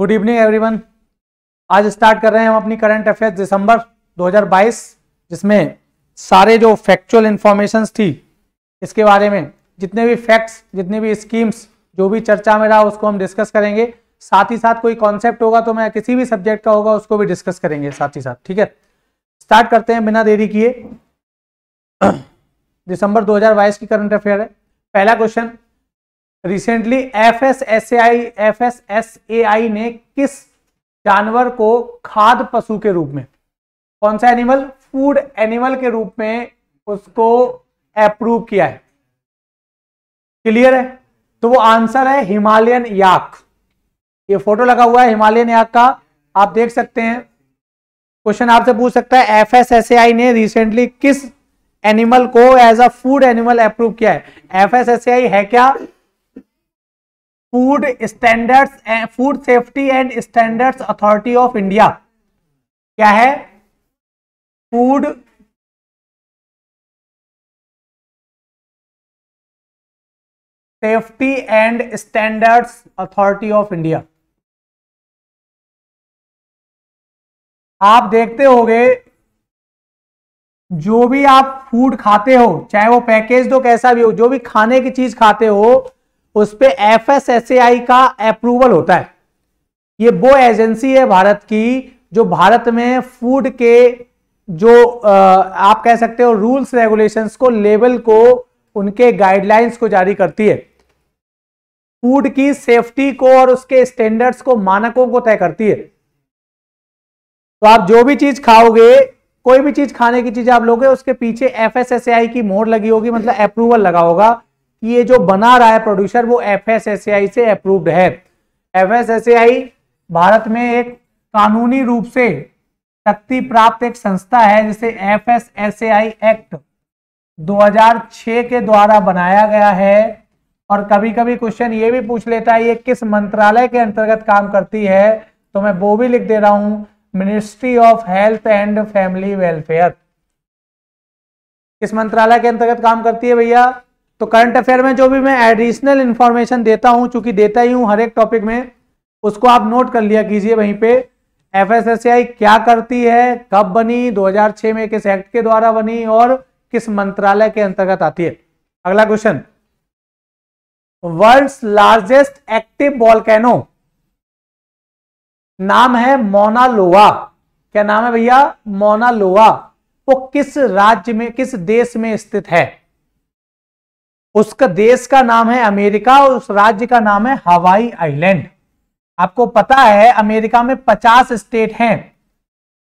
Good evening everyone. आज start कर रहे हैं हम अपनी करंट अफेयर्स दिसंबर 2022, जिसमें सारे जो फैक्चुअल इंफॉर्मेशंस थी इसके बारे में, जितने भी फैक्ट्स, जितने भी स्कीम्स, जो भी चर्चा में रहा उसको हम डिस्कस करेंगे। साथ ही साथ कोई कॉन्सेप्ट होगा तो मैं किसी भी सब्जेक्ट का होगा उसको भी डिस्कस करेंगे साथ ही साथ। ठीक है, स्टार्ट करते हैं बिना देरी किए। दिसंबर 2022 की करंट अफेयर है। पहला क्वेश्चन, रिसेंटली एफएसएसएआई ने किस जानवर को खाद्य पशु के रूप में, कौन सा एनिमल, फूड एनिमल के रूप में उसको अप्रूव किया है? क्लियर है? तो वो आंसर है हिमालयन याक। ये फोटो लगा हुआ है हिमालयन याक का, आप देख सकते हैं। क्वेश्चन आपसे पूछ सकता है एफएसएसएआई ने रिसेंटली किस एनिमल को as a food animal approve किया है? एफएसएसएआई है क्या? Food standards, food safety and standards authority of India. क्या है? Food safety and standards authority of India. आप देखते होंगे जो भी आप फूड खाते हो, चाहे वो पैकेज हो कैसा भी हो, जो भी खाने की चीज खाते हो उस पे एफएसएसएआई का अप्रूवल होता है। ये वो एजेंसी है भारत की जो भारत में फूड के जो आप कह सकते हो रूल्स रेगुलेशंस को, लेवल को, उनके गाइडलाइंस को जारी करती है। फूड की सेफ्टी को और उसके स्टैंडर्ड्स को, मानकों को तय करती है। तो आप जो भी चीज खाओगे, कोई भी चीज खाने की चीज आप लोगे, उसके पीछे एफएसएसएआई की मोहर लगी होगी, मतलब अप्रूवल लगा होगा कि ये जो बना रहा है प्रोड्यूसर वो एफएसएसएआई से अप्रूव्ड है। एफएसएसएआई भारत में एक कानूनी रूप से शक्ति प्राप्त एक संस्था है जिसे एफएसएसएआई एक्ट 2006 के द्वारा बनाया गया है। और कभी कभी क्वेश्चन ये भी पूछ लेता है ये किस मंत्रालय के अंतर्गत काम करती है, तो मैं वो भी लिख दे रहा हूं, ministry of health and family welfare. किस मंत्रालय के अंतर्गत काम करती है भैया? तो करंट अफेयर में जो भी मैं एडिशनल इंफॉर्मेशन देता हूं, चूंकि देता ही हूं हर एक टॉपिक में, उसको आप नोट कर लिया कीजिए वहीं पे। एफएसएसएआई क्या करती है, कब बनी, 2006 में किस एक्ट के द्वारा बनी और किस मंत्रालय के अंतर्गत आती है। अगला question, world's largest active volcano, नाम है मौना लोआ। क्या नाम है भैया? मौना लोआ। वो किस राज्य में, किस देश में स्थित है? उसका देश का नाम है अमेरिका और उस राज्य का नाम है हवाई आइलैंड। आपको पता है अमेरिका में 50 स्टेट हैं,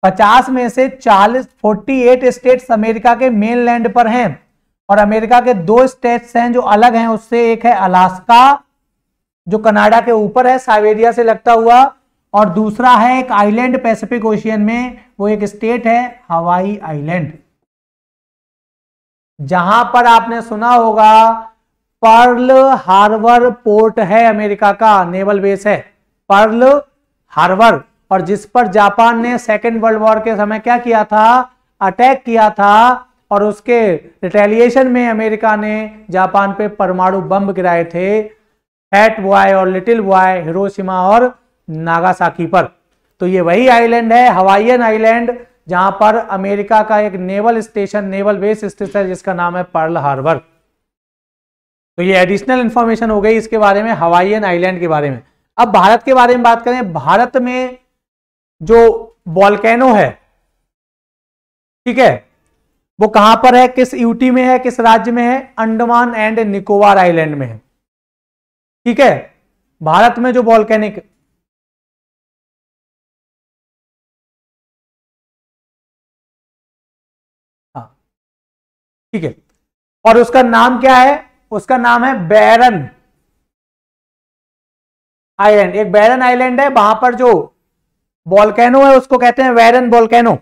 50 में से 48 स्टेट्स अमेरिका के मेनलैंड पर हैं और अमेरिका के 2 स्टेट्स हैं जो अलग हैं उससे। एक है अलास्का जो कनाडा के ऊपर है, साइबेरिया से लगता हुआ, और दूसरा है एक आइलैंड पैसिफिक ओशियन में, वो एक स्टेट है हवाई आइलैंड। जहां पर आपने सुना होगा पर्ल हार्बर पोर्ट है अमेरिका का, नेवल बेस है पर्ल हार्बर, और जिस पर जापान ने सेकेंड वर्ल्ड वॉर के समय क्या किया था? अटैक किया था, और उसके रिटेलिएशन में अमेरिका ने जापान पे परमाणु बम गिराए थे, फैट बॉय और लिटिल बॉय, हिरोशिमा और नागासाकी पर। तो ये वही आइलैंड है हवाईयन आइलैंड जहां पर अमेरिका का एक नेवल स्टेशन, नेवल बेस स्थित है जिसका नाम है पर्ल हार्बर। तो ये एडिशनल इंफॉर्मेशन हो गई इसके बारे में, हवाईयन आइलैंड के बारे में। अब भारत के बारे में बात करें। भारत में जो वोल्केनो है, ठीक है, वो कहां पर है, किस यूटी में है, किस राज्य में है? अंडमान एंड निकोबार आइलैंड में है। ठीक है, भारत में जो वोल्केनिक, ठीक है, और उसका नाम क्या है? उसका नाम है बैरन आइलैंड। एक बैरन आइलैंड है, वहां पर जो वोल्केनो है उसको कहते हैं बैरन वोल्केनो।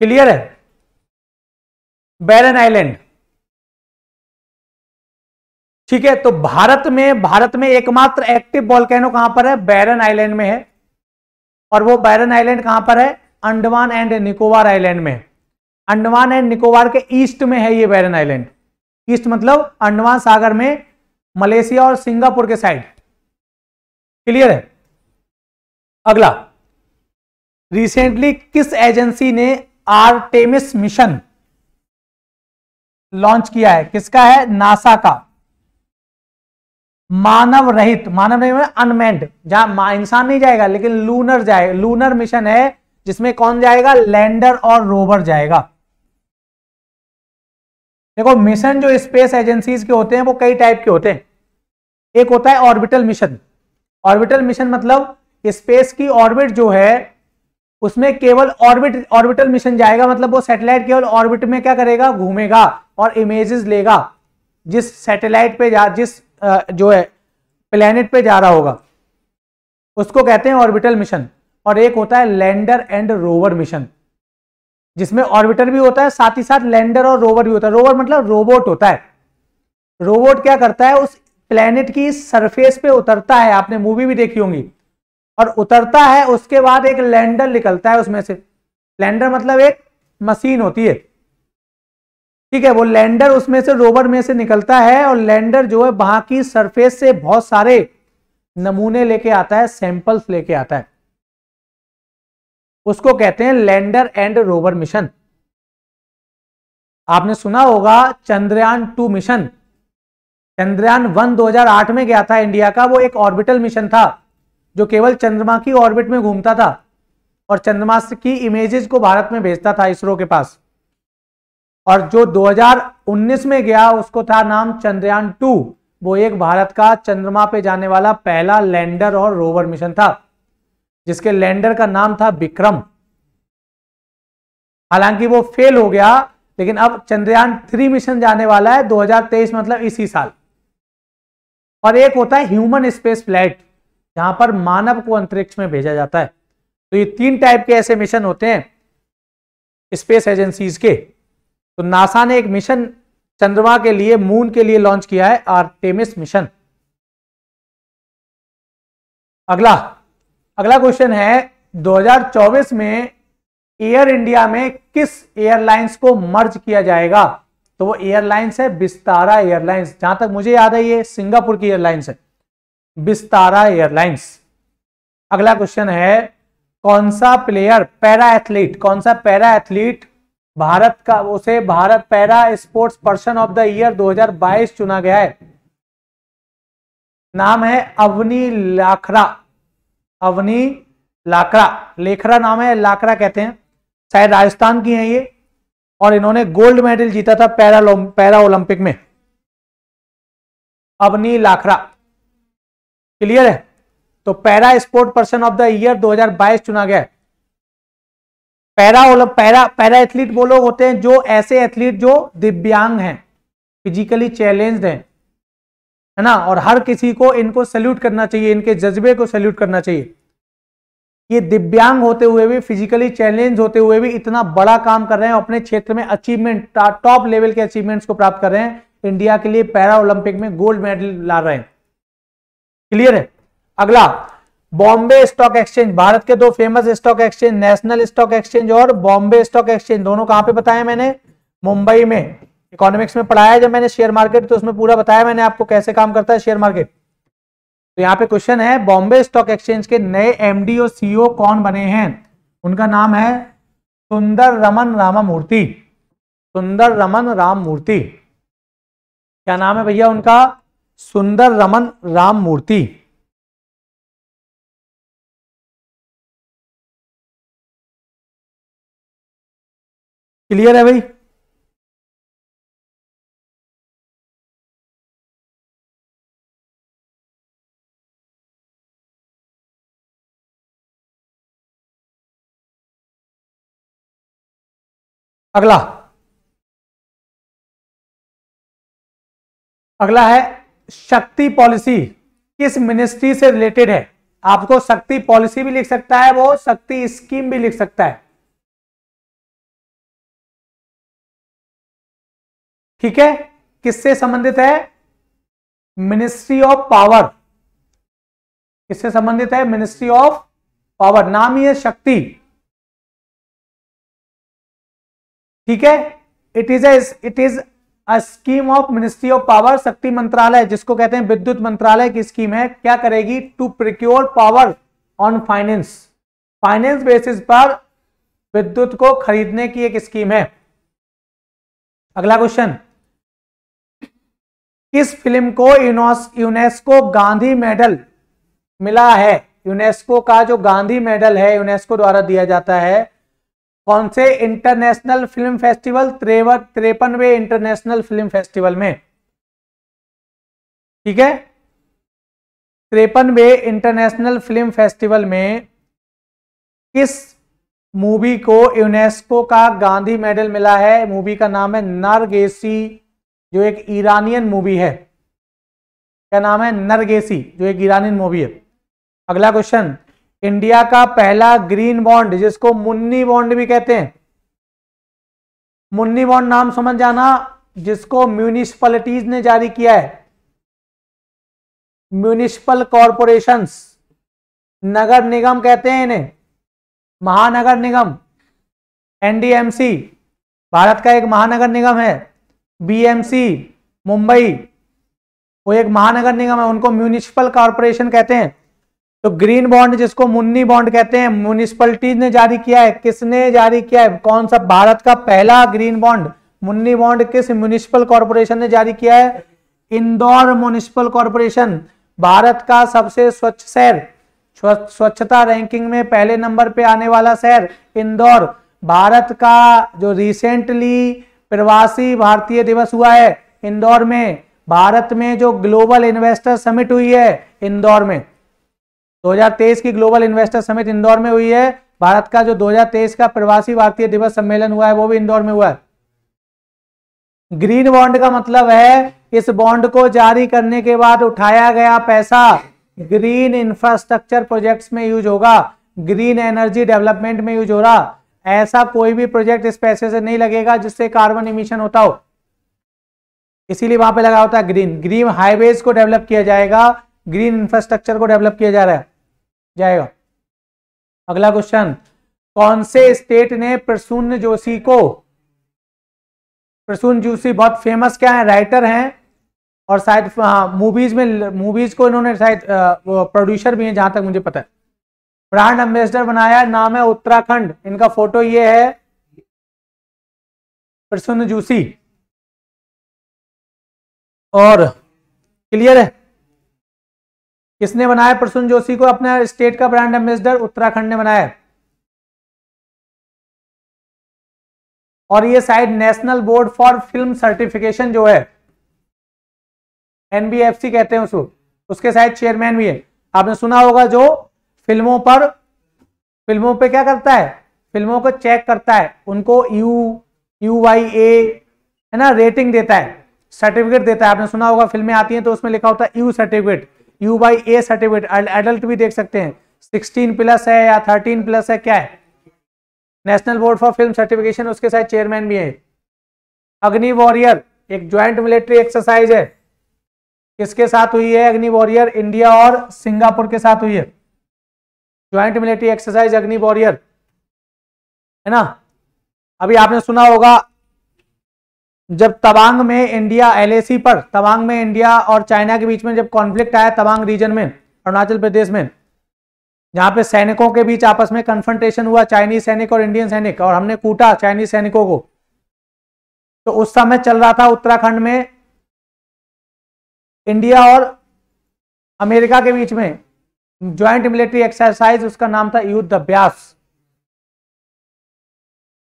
क्लियर है? बैरन आइलैंड। ठीक है, तो भारत में एकमात्र एक्टिव वोल्केनो कहां पर है? बैरन आइलैंड में है। और वो बैरन आइलैंड कहां पर है? अंडमान एंड निकोबार आइलैंड में है। अंडमान एंड निकोबार के ईस्ट में है ये बैरन आइलैंड। ईस्ट मतलब अंडमान सागर में, मलेशिया और सिंगापुर के साइड। क्लियर है? अगला, रिसेंटली किस एजेंसी ने आर्टेमिस मिशन लॉन्च किया है? किसका है? नासा का। मानव रहित अनमेंड, जहां इंसान नहीं जाएगा लेकिन लूनर जाएगा, लूनर मिशन है जिसमें कौन जाएगा? लैंडर और रोवर जाएगा। देखो, मिशन जो स्पेस एजेंसीज के होते हैं वो कई टाइप के होते हैं। एक होता है ऑर्बिटल मिशन। ऑर्बिटल मिशन मतलब स्पेस की ऑर्बिट जो है उसमें केवल ऑर्बिटल मिशन जाएगा, मतलब वो सैटेलाइट केवल ऑर्बिट में क्या करेगा? घूमेगा और इमेजेस लेगा जिस सैटेलाइट पे जिस जो है प्लेनेट पे जा रहा होगा, उसको कहते हैं ऑर्बिटल मिशन। और एक होता है लैंडर एंड रोवर मिशन, जिसमें ऑर्बिटर भी होता है, साथ ही साथ लैंडर और रोवर भी होता है। रोवर मतलब रोबोट होता है। रोबोट क्या करता है? उस प्लेनेट की सरफेस पे उतरता है, आपने मूवी भी देखी होंगी, और उतरता है, उसके बाद एक लैंडर निकलता है उसमें से। लैंडर मतलब एक मशीन होती है, ठीक है? वो लैंडर उसमें से, रोवर में से निकलता है, और लैंडर जो है वहां की सरफेस से बहुत सारे नमूने लेके आता है, सैंपल्स लेके आता है। उसको कहते हैं लैंडर एंड रोवर मिशन। आपने सुना होगा चंद्रयान 2 मिशन। चंद्रयान 1 2008 में गया था इंडिया का, वो एक ऑर्बिटल मिशन था जो केवल चंद्रमा की ऑर्बिट में घूमता था और चंद्रमा की इमेजेस को भारत में भेजता था इसरो के पास। और जो 2019 में गया उसको था नाम चंद्रयान 2। वो एक भारत का चंद्रमा पे जाने वाला पहला लैंडर और रोवर मिशन था, जिसके लैंडर का नाम था विक्रम। हालांकि वो फेल हो गया, लेकिन अब चंद्रयान 3 मिशन जाने वाला है 2023, मतलब इसी साल। और एक होता है ह्यूमन स्पेस फ्लाइट, जहां पर मानव को अंतरिक्ष में भेजा जाता है। तो ये 3 टाइप के ऐसे मिशन होते हैं स्पेस एजेंसीज के। तो नासा ने एक मिशन चंद्रमा के लिए, मून के लिए लॉन्च किया है, आर्टेमिस मिशन। अगला क्वेश्चन है, 2024 में एयर इंडिया में किस एयरलाइंस को मर्ज किया जाएगा? तो वो एयरलाइंस है विस्तारा एयरलाइंस। जहां तक मुझे याद है ये सिंगापुर की एयरलाइंस है, विस्तारा एयरलाइंस। अगला क्वेश्चन है, कौन सा पैरा एथलीट भारत का, उसे Bharat para sports person of the year 2022 चुना गया है? नाम है अवनी लाखरा। अवनी लाकरा, लेखरा नाम है, लाकरा कहते हैं, शायद राजस्थान की हैं ये, और इन्होंने गोल्ड मेडल जीता था पैरा ओलंपिक में। अवनी लाखरा, क्लियर है? तो para sport person of the year 2022 चुना गया है। पैरा एथलीट वो लोग होते हैं जो ऐसे एथलीट जो दिव्यांग हैं, फिजिकली चैलेंज्ड हैं, है ना, और हर किसी को इनको सैल्यूट करना चाहिए, इनके जज्बे को सैल्यूट करना चाहिए। ये दिव्यांग होते हुए भी, फिजिकली चैलेंज होते हुए भी इतना बड़ा काम कर रहे हैं, अपने क्षेत्र में अचीवमेंट, टॉप लेवल के अचीवमेंट्स को प्राप्त कर रहे हैं, इंडिया के लिए पैरा ओलंपिक में गोल्ड मेडल ला रहे हैं। क्लियर है? अगला, बॉम्बे स्टॉक एक्सचेंज, भारत के 2 famous stock exchange, national stock exchange और बॉम्बे स्टॉक एक्सचेंज, दोनों कहां पे बताया मैंने? मुंबई में। इकोनॉमिक्स में पढ़ाया जब मैंने शेयर मार्केट, तो उसमें पूरा बताया मैंने आपको कैसे काम करता है शेयर मार्केट। तो यहाँ पे क्वेश्चन है, बॉम्बे स्टॉक एक्सचेंज के नए एमडी और सीईओ कौन बने हैं? उनका नाम है सुंदर रमन रामामूर्ति। सुंदर रमन राममूर्ति, क्या नाम है भैया उनका? सुंदर रमन राममूर्ति। क्लियर है भाई? अगला है शक्ति पॉलिसी किस मिनिस्ट्री से रिलेटेड है? आपको शक्ति पॉलिसी भी लिख सकता है वो, शक्ति स्कीम भी लिख सकता है, ठीक है? किससे संबंधित है? Ministry of power. किससे संबंधित है? मिनिस्ट्री ऑफ पावर, नाम ही है शक्ति, ठीक है? It is scheme of ministry of power, शक्ति मंत्रालय जिसको कहते हैं विद्युत मंत्रालय की स्कीम है, क्या करेगी? To procure power on finance, finance basis पर विद्युत को खरीदने की एक स्कीम है। अगला क्वेश्चन, किस फिल्म को यूनेस्को गांधी मेडल मिला है? यूनेस्को का जो गांधी मेडल है यूनेस्को द्वारा दिया जाता है, कौन से इंटरनेशनल फिल्म फेस्टिवल? 53वें इंटरनेशनल फिल्म फेस्टिवल में। ठीक है, 53वें इंटरनेशनल फिल्म फेस्टिवल में किस मूवी को यूनेस्को का गांधी मेडल मिला है? मूवी का नाम है नरगिसी, जो एक ईरानियन मूवी है। क्या नाम है? नरगिसी, जो एक ईरानियन मूवी है। अगला क्वेश्चन, इंडिया का पहला ग्रीन बॉन्ड जिसको मुन्नी बॉन्ड भी कहते हैं, मुन्नी बॉन्ड नाम समझ जाना, जिसको म्यूनिसिपैलिटीज ने जारी किया है, म्यूनिसिपल कॉरपोरेशंस, नगर निगम कहते हैं इन्हें, महानगर निगम। एनडीएमसी भारत का एक महानगर निगम है, बीएमसी मुंबई वो एक महानगर निगम है, उनको म्यूनिसिपल कॉरपोरेशन कहते हैं। तो ग्रीन बॉन्ड जिसको मुन्नी बॉन्ड कहते हैं, म्यूनिसिपैलिटीज ने जारी किया है। किसने जारी किया है? कौन सा? भारत का पहला ग्रीन बॉन्ड, मुन्नी बॉन्ड किस म्यूनिसिपल कॉरपोरेशन ने जारी किया है? इंदौर म्यूनिसिपल कॉरपोरेशन, भारत का सबसे स्वच्छ शहर, स्वच्छता रैंकिंग में पहले नंबर पे आने वाला शहर इंदौर। भारत का जो रिसेंटली प्रवासी भारतीय दिवस हुआ है इंदौर में, भारत में जो ग्लोबल इन्वेस्टर समिट हुई है इंदौर में, 2023 की ग्लोबल इन्वेस्टर समिट इंदौर में हुई है। भारत का जो 2023 का प्रवासी भारतीय दिवस सम्मेलन हुआ है वो भी इंदौर में हुआ है। ग्रीन बॉन्ड का मतलब है इस बॉन्ड को जारी करने के बाद उठाया गया पैसा ग्रीन इंफ्रास्ट्रक्चर प्रोजेक्ट्स में यूज होगा, ग्रीन एनर्जी डेवलपमेंट में यूज हो रहा। ऐसा कोई भी प्रोजेक्ट इस पैसे से नहीं लगेगा जिससे कार्बन इमिशन होता हो, इसीलिए वहां पे लगा होता है ग्रीन। ग्रीन हाईवेज को डेवलप किया जाएगा, ग्रीन इंफ्रास्ट्रक्चर को डेवलप किया जा रहा है जाएगा। अगला क्वेश्चन, कौन से स्टेट ने प्रसून जोशी को, प्रसून जोशी बहुत फेमस क्या है? राइटर हैं और शायद मूवीज को इन्होंने शायद प्रोड्यूसर भी हैं जहां तक मुझे पता है। ब्रांड एम्बेसडर बनाया, नाम है उत्तराखंड। इनका फोटो ये है, प्रसून जोशी। और क्लियर है किसने बनाया प्रसून जोशी को अपने स्टेट का ब्रांड एम्बेसडर? उत्तराखंड ने बनाया है। और ये शायद national board for film certification जो है, एनबीएफसी कहते हैं उसको, उसके शायद चेयरमैन भी है। आपने सुना होगा, जो फिल्मों पे क्या करता है? फिल्मों को चेक करता है, उनको UYA है ना, रेटिंग देता है, सर्टिफिकेट देता है। आपने सुना होगा फिल्में आती हैं तो उसमें लिखा होता है you certificate, U/A certificate. Adult भी देख सकते हैं, 16+ है या 13+ है, क्या है? National board for film certification, उसके साथ चेयरमैन भी है। अग्नि वॉरियर एक ज्वाइंट मिलिट्री एक्सरसाइज है, किसके साथ हुई है? अग्नि वॉरियर इंडिया और सिंगापुर के साथ हुई है, ज्वाइंट मिलिट्री एक्सरसाइज अग्नि वॉरियर, है ना। अभी आपने सुना होगा जब तवांग में इंडिया, LAC पर तवांग में इंडिया और चाइना के बीच में जब कॉन्फ्लिक्ट आया, तवांग रीजन में अरुणाचल प्रदेश में, जहां पे सैनिकों के बीच आपस में कन्फ्रंटेशन हुआ, चाइनीज सैनिक और इंडियन सैनिक, और हमने कूटा चाइनीज सैनिकों को। तो उस समय चल रहा था उत्तराखंड में इंडिया और अमेरिका के बीच में ज्वाइंट मिलिट्री एक्सरसाइज, उसका नाम था युद्ध अभ्यास।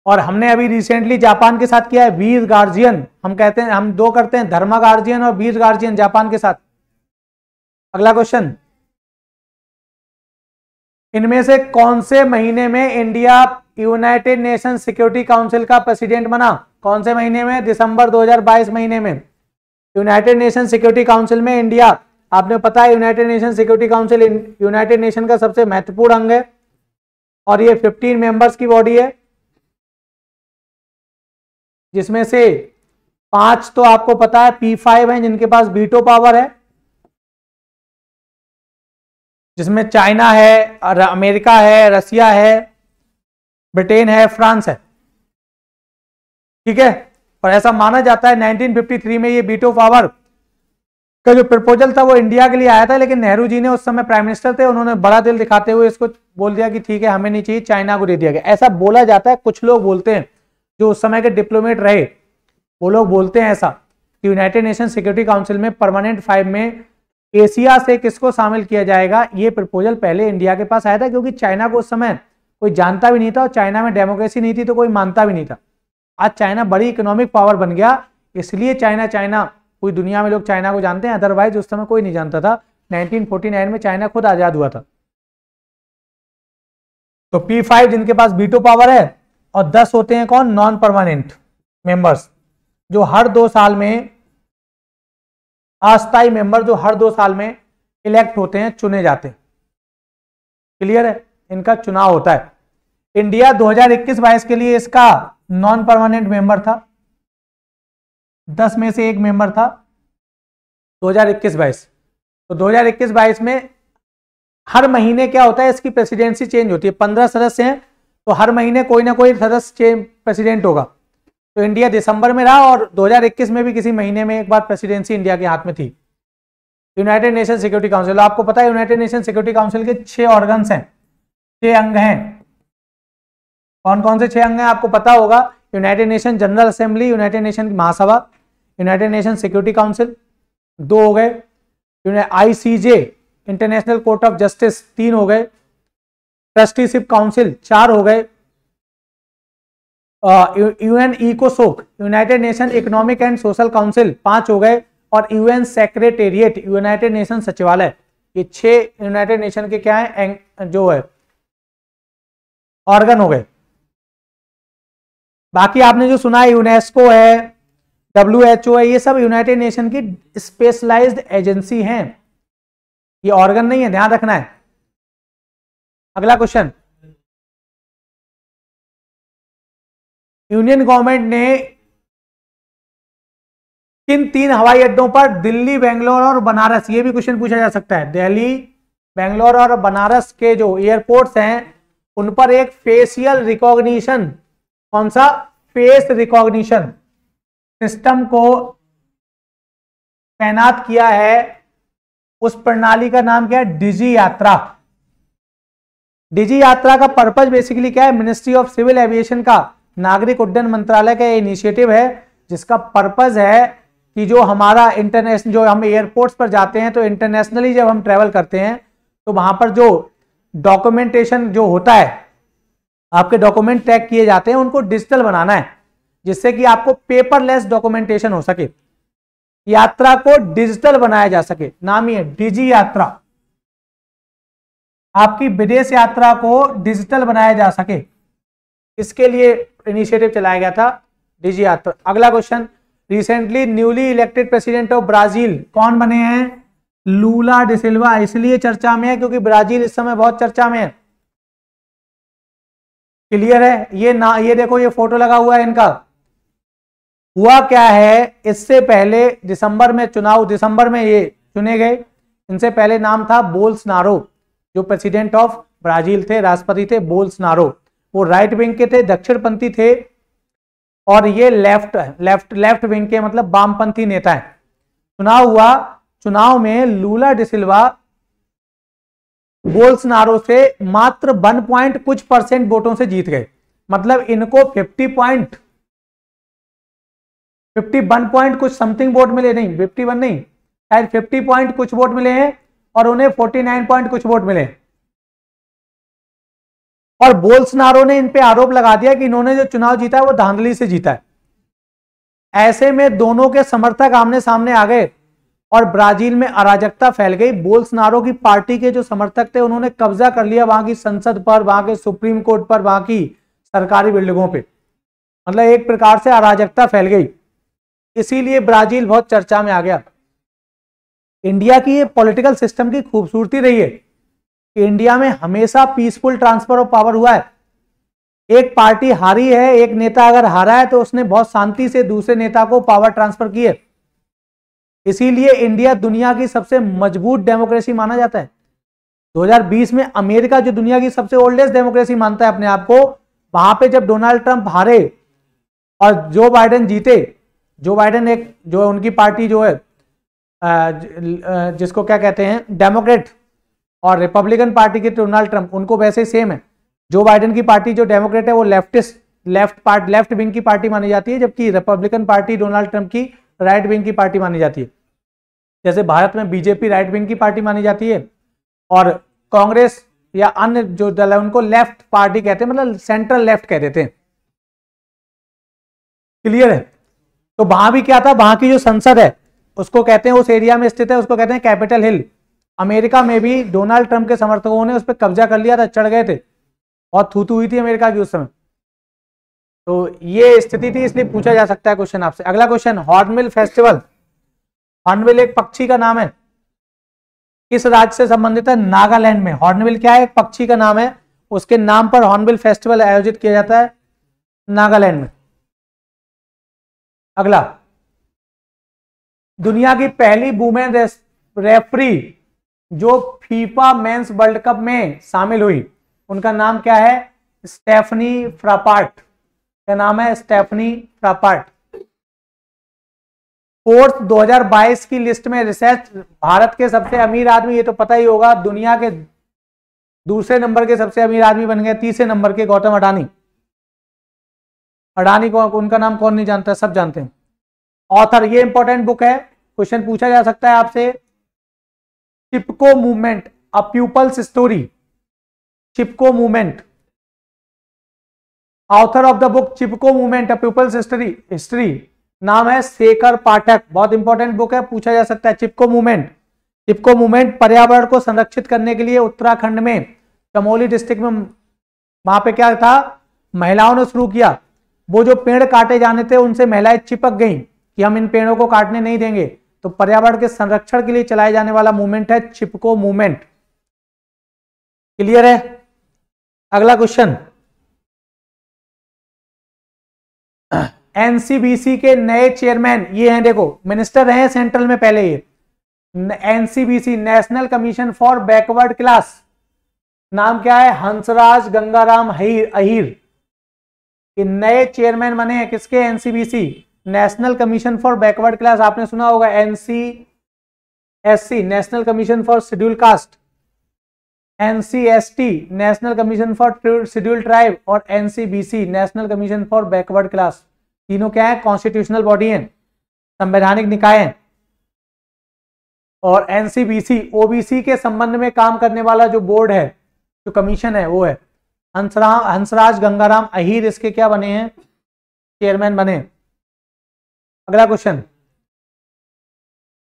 और हमने अभी रिसेंटली जापान के साथ किया है वीर गार्जियन। हम कहते हैं, हम दो करते हैं, धर्मा गार्जियन और वीर गार्जियन, जापान के साथ। अगला क्वेश्चन, इनमें से कौन से महीने में India United Nation Security council का प्रेसिडेंट बना? कौन से महीने में? दिसंबर 2022 महीने में यूनाइटेड नेशन सिक्योरिटी काउंसिल में इंडिया, आपने पता है United Nation Security council United nation का सबसे महत्वपूर्ण अंग है और ये 15 मेंबर्स की बॉडी है, जिसमें से 5 तो आपको पता है P5 हैं जिनके पास वीटो पावर है, जिसमें चाइना है, अमेरिका है, रसिया है, ब्रिटेन है, फ्रांस है। ठीक है, और ऐसा माना जाता है 1953 में ये वीटो पावर का जो प्रपोजल था वो इंडिया के लिए आया था, लेकिन नेहरू जी ने उस समय प्राइम मिनिस्टर थे, उन्होंने बड़ा दिल दिखाते हुए इसको बोल दिया कि ठीक है हमें नहीं चाहिए, चाइना को दे दिया गया। ऐसा बोला जाता है, कुछ लोग बोलते हैं जो उस समय के डिप्लोमेट रहे वो लोग बोलते हैं ऐसा कि यूनाइटेड नेशन सिक्योरिटी काउंसिल में परमानेंट 5 में एशिया से किसको शामिल किया जाएगा, ये प्रपोजल पहले इंडिया के पास आया था, क्योंकि चाइना को उस समय कोई जानता भी नहीं था और चाइना में डेमोक्रेसी नहीं थी तो कोई मानता भी नहीं था। आज चाइना बड़ी इकोनॉमिक पावर बन गया, इसलिए चाइना पूरी दुनिया में लोग चाइना को जानते हैं, अदरवाइज उस समय कोई नहीं जानता था। 1949 में चाइना खुद आजाद हुआ था। तो P5 जिनके पास वीटो पावर है, और 10 होते हैं कौन, नॉन परमानेंट मेंबर्स, जो हर 2 साल में, अस्थायी मेंबर जो हर 2 साल में इलेक्ट होते हैं, चुने जाते हैं। क्लियर है, इनका चुनाव होता है। इंडिया 2021-22 के लिए इसका नॉन परमानेंट मेंबर था, 10 में से 1 मेंबर था 2021-22। तो 2021-22 में हर महीने क्या होता है, इसकी प्रेसिडेंसी चेंज होती है। 15 सदस्य हैं तो हर महीने कोई ना कोई सदस्य प्रेसिडेंट होगा। तो इंडिया दिसंबर में रहा और 2021 में भी किसी महीने में एक बार प्रेसिडेंसी इंडिया के हाथ में थी। यूनाइटेड नेशन सिक्योरिटी काउंसिल, आपको पता है यूनाइटेड नेशन सिक्योरिटी काउंसिल के 6 ऑर्गन्स हैं, 6 अंग हैं। कौन कौन से 6 अंग हैं आपको पता होगा। United Nation General Assembly, United Nation की महासभा, यूनाइटेड नेशन सिक्योरिटी काउंसिल 2 हो गए, ICJ international court of justice 3 हो गए, ट्रस्टीशिप काउंसिल 4 हो गए, UN इकोसोक United Nation economic and social council 5 हो गए, और UN सेक्रेटेरिएट यूनाइटेड नेशन सचिवालय, ये 6 यूनाइटेड नेशन के क्या है, जो है ऑर्गन हो गए। बाकी आपने जो सुना है यूनेस्को है, WHO है, ये सब यूनाइटेड नेशन की स्पेशलाइज्ड एजेंसी हैं, ये ऑर्गन नहीं है, ध्यान रखना है। अगला क्वेश्चन, यूनियन गवर्नमेंट ने किन 3 हवाई अड्डों पर दिल्ली, बेंगलोर और बनारस, ये भी क्वेश्चन पूछा जा सकता है, दिल्ली, बेंगलोर और बनारस के जो एयरपोर्ट्स हैं उन पर एक फेशियल रिकॉग्निशन, कौन सा, फेस रिकॉग्निशन सिस्टम को तैनात किया है। उस प्रणाली का नाम क्या है, डिजी यात्रा। डिजी यात्रा का पर्पज बेसिकली क्या है, मिनिस्ट्री ऑफ सिविल एविएशन का, नागरिक उड्डयन मंत्रालय का इनिशिएटिव है, जिसका पर्पज है कि जो हमारा इंटरनेशनल, जो हम एयरपोर्ट्स पर जाते हैं तो इंटरनेशनली जब हम ट्रेवल करते हैं तो वहां पर जो डॉक्यूमेंटेशन जो होता है, आपके डॉक्यूमेंट टैग किए जाते हैं, उनको डिजिटल बनाना है, जिससे कि आपको पेपरलेस डॉक्यूमेंटेशन हो सके, यात्रा को डिजिटल बनाया जा सके। नाम ही है डिजी यात्रा, आपकी विदेश यात्रा को डिजिटल बनाया जा सके, इसके लिए इनिशिएटिव चलाया गया था, डिजी यात्रा। अगला question, recently newly elected president of Brazil कौन बने हैं, लूला डि सिल्वा। इसलिए चर्चा में है क्योंकि ब्राजील इस समय बहुत चर्चा में है। क्लियर है, ये देखो ये फोटो लगा हुआ है इनका। हुआ क्या है, इससे पहले दिसंबर में ये चुने गए, इनसे पहले नाम था बोल्सनारो, जो प्रेसिडेंट ऑफ ब्राजील थे, राष्ट्रपति थे बोल्सनारो। वो राइट विंग के थे, दक्षिणपंथी थे, और ये लेफ्ट विंग के, मतलब वामपंथी नेता है। चुनाव हुआ, चुनाव में लूला डि सिल्वा बोल्सनारो से मात्र 1 कुछ % वोटों से जीत गए। मतलब इनको 51 कुछ समथिंग वोट मिले, नहीं 51 नहीं, शायद 50 कुछ वोट मिले हैं, और उन्हें 49 कुछ वोट मिले। और बोल्सनारो ने इन पे आरोप लगा दिया कि इन्होंने जो चुनाव जीता है वो धांधली से जीता है। ऐसे में दोनों के समर्थक आमने सामने आ गए और ब्राजील में अराजकता फैल गई। बोल्सनारो की पार्टी के जो समर्थक थे उन्होंने कब्जा कर लिया वहां की संसद पर, वहां के सुप्रीम कोर्ट पर, वहां की सरकारी बिल्डिंगों पे। मतलब एक प्रकार से अराजकता फैल गई, इसीलिए ब्राजील बहुत चर्चा में आ गया। इंडिया की ये पॉलिटिकल सिस्टम की खूबसूरती रही है कि इंडिया में हमेशा पीसफुल ट्रांसफर ऑफ पावर हुआ है। एक पार्टी हारी है, एक नेता अगर हारा है तो उसने बहुत शांति से दूसरे नेता को पावर ट्रांसफर की है। इसीलिए इंडिया दुनिया की सबसे मजबूत डेमोक्रेसी माना जाता है। 2020 में अमेरिका, जो दुनिया की सबसे ओल्डेस्ट डेमोक्रेसी मानता है अपने आप को, वहां पे जब डोनाल्ड ट्रंप हारे और जो बाइडेन जीते, जो बाइडेन एक जो उनकी पार्टी जो है जिसको क्या कहते हैं डेमोक्रेट, और रिपब्लिकन पार्टी के डोनाल्ड ट्रंप, उनको वैसे ही सेम है। जो बाइडेन की पार्टी जो डेमोक्रेट है वो लेफ्ट विंग की पार्टी मानी जाती है, जबकि रिपब्लिकन पार्टी डोनाल्ड ट्रंप की राइट विंग की पार्टी मानी जाती है। जैसे भारत में बीजेपी राइट विंग की पार्टी मानी जाती है और कांग्रेस या अन्य जो दल है उनको लेफ्ट पार्टी कहते हैं, मतलब सेंट्रल लेफ्ट कह देते हैं। क्लियर है? तो वहां भी क्या था, वहां की जो संसद है उसको कहते हैं, उस एरिया में स्थित है, उसको कहते हैं कैपिटल हिल। अमेरिका में भी डोनाल्ड ट्रंप के समर्थकों ने उस पर कब्जा कर लिया था, चढ़ गए थे और थू हुई थी अमेरिका की उस समय। तो ये स्थिति थी, इसलिए पूछा जा सकता है क्वेश्चन आपसे। अगला क्वेश्चन, हॉर्नबिल फेस्टिवल। हॉर्नबिल एक पक्षी का नाम है, किस राज्य से संबंधित है? नागालैंड में। हॉर्नबिल क्या है? एक पक्षी का नाम है, उसके नाम पर हॉर्नबिल फेस्टिवल आयोजित किया जाता है नागालैंड में। अगला, दुनिया की पहली वुमेन रेफरी जो फीफा मेंस वर्ल्ड कप में शामिल हुई, उनका नाम क्या है? Stephanie Frappart. क्या नाम है? Stephanie Frappart. फोर्थ 2022 की लिस्ट में रिसर्च भारत के सबसे अमीर आदमी, ये तो पता ही होगा, दुनिया के दूसरे नंबर के सबसे अमीर आदमी बन गए, तीसरे नंबर के गौतम अडानी। अडानी को उनका नाम कौन नहीं जानता, सब जानते हैं। ऑथर, ये इंपॉर्टेंट बुक है, क्वेश्चन पूछा जा सकता है आपसे। Chipko movement a people's story. Chipko movement, author of the book Chipko movement a people's history नाम है शेखर पाठक। बहुत इंपॉर्टेंट बुक है, पूछा जा सकता है। चिपको मूवमेंट, चिपको मूवमेंट पर्यावरण को संरक्षित करने के लिए उत्तराखंड में चमोली डिस्ट्रिक्ट में, वहां पे क्या था, महिलाओं ने शुरू किया। वो जो पेड़ काटे जाने थे उनसे महिलाएं चिपक गईं कि हम इन पेड़ों को काटने नहीं देंगे, तो पर्यावरण के संरक्षण के लिए चलाए जाने वाला मूवमेंट है चिपको मूवमेंट। क्लियर है? अगला क्वेश्चन, एनसीबीसी के नए चेयरमैन ये हैं, देखो मिनिस्टर रहे सेंट्रल में पहले ये, NCBC national commission for backward class, नाम क्या है? हंसराज गंगाराम अहीर। ये नए चेयरमैन बने हैं किसके? NCBC, national commission for backward class. आपने सुना होगा NCSC, national commission for schedule caste, NCST, national commission for schedule tribe, और NCBC, national commission for backward class. तीनों क्या है? कॉन्स्टिट्यूशनल बॉडी हैं, संवैधानिक निकाय हैं। और एनसीबीसी ओबीसी के संबंध में काम करने वाला जो बोर्ड है, जो कमीशन है, वो है हंसराज गंगाराम अहीर, इसके क्या बने हैं? चेयरमैन बने। अगला question,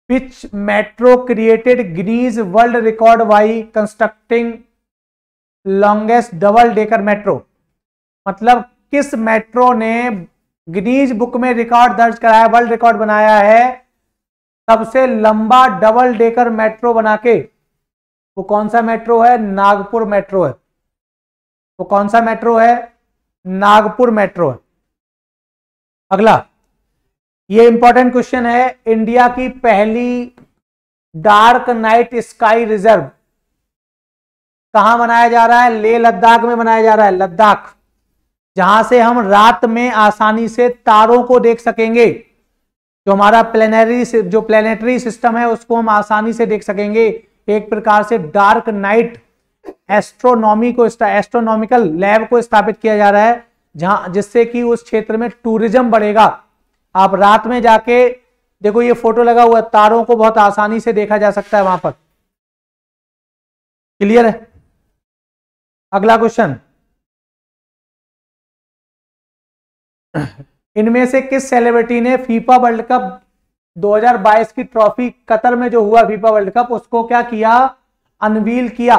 which metro created Guinness world record by constructing longest double decker metro. मतलब किस मेट्रो ने गिनीज बुक में रिकॉर्ड दर्ज कराया, वर्ल्ड रिकॉर्ड बनाया है सबसे लंबा डबल डेकर मेट्रो बना के? वो कौन सा मेट्रो है? नागपुर मेट्रो है। वो कौन सा मेट्रो है? नागपुर मेट्रो है। अगला, ये इंपॉर्टेंट क्वेश्चन है, इंडिया की पहली डार्क नाइट स्काई रिजर्व कहां बनाया जा रहा है? लेह लद्दाख में बनाया जा रहा है, लद्दाख, जहां से हम रात में आसानी से तारों को देख सकेंगे। जो हमारा प्लेनेटरी सिस्टम है उसको हम आसानी से देख सकेंगे। एक प्रकार से डार्क नाइट एस्ट्रोनॉमिकल लैब को स्थापित किया जा रहा है, जहां जिससे कि उस क्षेत्र में टूरिज्म बढ़ेगा। आप रात में जाके देखो, ये फोटो लगा हुआ है, तारों को बहुत आसानी से देखा जा सकता है वहां पर। क्लियर है? अगला क्वेश्चन, इनमें से किस सेलिब्रिटी ने फीफा वर्ल्ड कप 2022 की ट्रॉफी, कतर में जो हुआ फीफा वर्ल्ड कप, उसको क्या किया? अनवील किया।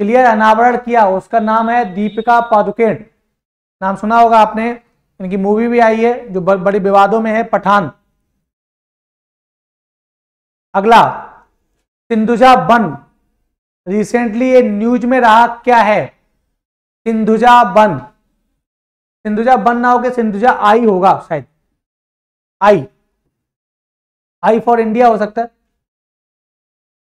क्लियर? अनावरण किया। उसका नाम है दीपिका पादुकोण। नाम सुना होगा आपने, इनकी मूवी भी आई है जो बड़ी विवादों में है, पठान। अगला, सिंधुजा वन, रिसेंटली ये न्यूज में रहा, क्या है? सिंधुजा वन। सिंधुजा वन ना होकर सिंधुजा आई होगा शायद, आई फॉर इंडिया हो सकता है।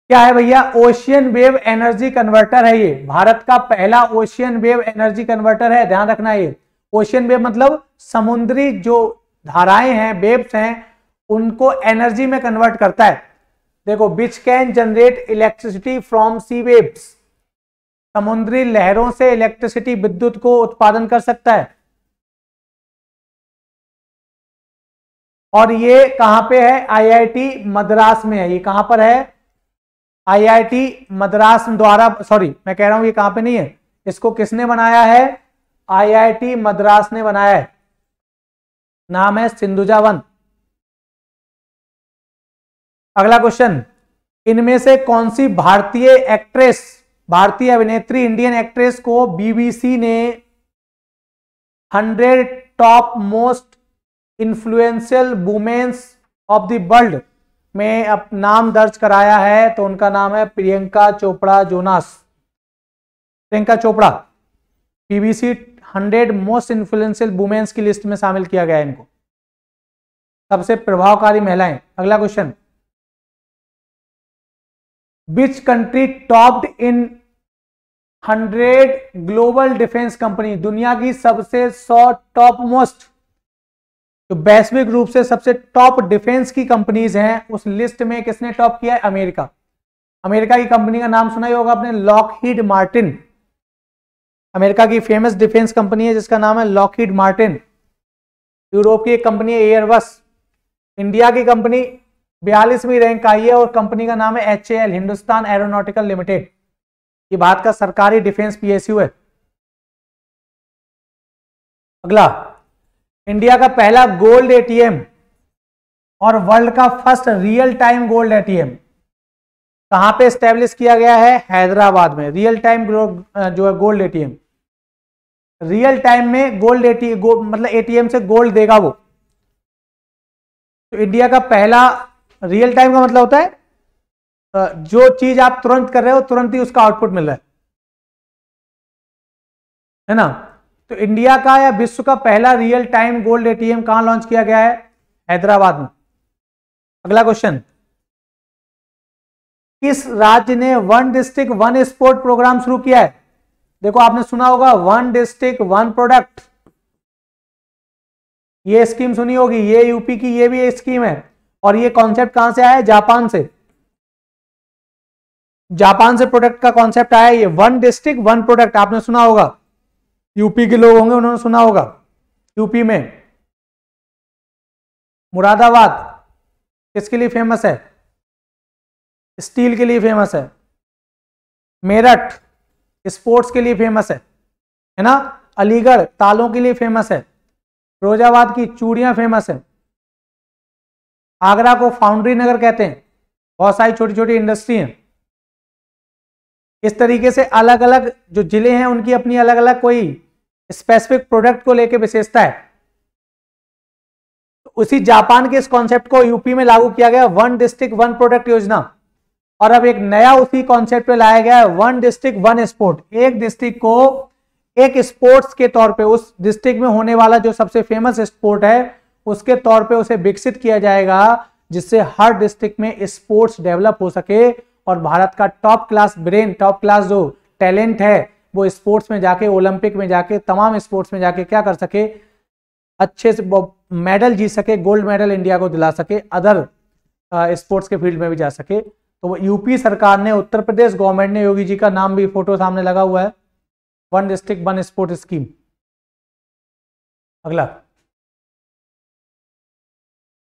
क्या है भैया? ओशियन वेव एनर्जी कन्वर्टर है ये, भारत का पहला ओशियन वेव एनर्जी कन्वर्टर है, ध्यान रखना। ये ओशियन वेव मतलब समुद्री जो धाराएं हैं, वेव्स हैं, उनको एनर्जी में कन्वर्ट करता है। देखो, which can generate electricity from sea waves, समुद्री लहरों से इलेक्ट्रिसिटी, विद्युत को उत्पादन कर सकता है। और ये कहां पे है? आईआईटी मद्रास में है। ये कहां पर है? आईआईटी मद्रास द्वारा, सॉरी मैं कह रहा हूं ये कहां पे नहीं है, इसको किसने बनाया है? आईआईटी मद्रास ने बनाया है। नाम है सिंधुजा वन। अगला क्वेश्चन, इनमें से कौन सी भारतीय एक्ट्रेस, भारतीय अभिनेत्री, इंडियन एक्ट्रेस को बीबीसी ने 100 top most influential womens of the world में नाम दर्ज कराया है? तो उनका नाम है Priyanka Chopra Jonas. Priyanka Chopra BBC 100 most influential womens की लिस्ट में शामिल किया गया है इनको, सबसे प्रभावकारी महिलाएं। अगला question, which country topped in 100 global defence company, दुनिया की सबसे 100 टॉप मोस्ट, जो वैश्विक रूप से सबसे टॉप डिफेंस की कंपनीज हैं, उस लिस्ट में किसने टॉप किया है? अमेरिका। अमेरिका की कंपनी का नाम सुना ही होगा आपने, लॉकहीड मार्टिन। अमेरिका की फेमस डिफेंस कंपनी है जिसका नाम है लॉकहीड मार्टिन। यूरोप की एक कंपनी है एयरबस। इंडिया की कंपनी 42वीं रैंक आई है और कंपनी का नाम है HAL, हिंदुस्तान एरोनॉटिकल लिमिटेड। ये भारत का सरकारी डिफेंस PSU है। अगला, इंडिया का पहला गोल्ड ATM और वर्ल्ड का first real time gold ATM कहां पे एस्टेब्लिश किया गया है? हैदराबाद में। रियल टाइम जो है गोल्ड ATM, रियल टाइम में गोल्ड ATM मतलब ATM से गोल्ड देगा वो। तो इंडिया का पहला, रियल टाइम का मतलब होता है जो चीज आप तुरंत कर रहे हो तुरंत ही उसका आउटपुट मिल रहा है ना। तो इंडिया का या विश्व का पहला रियल टाइम गोल्ड ATM कहां लॉन्च किया गया है? हैदराबाद में। अगला क्वेश्चन, किस राज्य ने one district one sport program शुरू किया है? देखो, आपने सुना होगा वन डिस्ट्रिक्ट वन प्रोडक्ट, ये स्कीम सुनी होगी, ये यूपी की ये भी स्कीम है। और ये कॉन्सेप्ट कहां से आया है? जापान से। जापान से प्रोडक्ट का कॉन्सेप्ट आया है ये, वन डिस्ट्रिक्ट वन प्रोडक्ट। आपने सुना होगा, यूपी के लोग होंगे उन्होंने सुना होगा। यूपी में मुरादाबाद किसके लिए फेमस है? स्टील के लिए फेमस है। मेरठ स्पोर्ट्स के लिए फेमस है ना। अलीगढ़ तालों के लिए फेमस है। फिरोजाबाद की चूड़ियां फेमस है। आगरा को फाउंड्री नगर कहते हैं, बहुत सारी छोटी छोटी इंडस्ट्री हैं। इस तरीके से अलग अलग जो जिले हैं उनकी अपनी अलग अलग कोई स्पेसिफिक प्रोडक्ट को लेकर विशेषता है। तो उसी जापान के इस कॉन्सेप्ट को यूपी में लागू किया गया, वन डिस्ट्रिक्ट वन प्रोडक्ट योजना। और अब एक नया उसी कॉन्सेप्ट पे लाया गया है, वन डिस्ट्रिक्ट वन स्पोर्ट। एक डिस्ट्रिक्ट को एक स्पोर्ट्स के तौर पे, उस डिस्ट्रिक्ट में होने वाला जो सबसे फेमस स्पोर्ट है उसके तौर पे उसे विकसित किया जाएगा, जिससे हर डिस्ट्रिक्ट में स्पोर्ट्स डेवलप हो सके और भारत का top class brain, top class जो टैलेंट है वो स्पोर्ट्स में जाके, ओलंपिक में जाके, तमाम स्पोर्ट्स में जाके क्या कर सके, अच्छे से मेडल जीत सके, गोल्ड मेडल इंडिया को दिला सके, अदर स्पोर्ट्स के फील्ड में भी जा सके। तो यूपी सरकार ने, उत्तर प्रदेश गवर्नमेंट ने, योगी जी का नाम भी फोटो सामने लगा हुआ है, one district one sport scheme. अगला,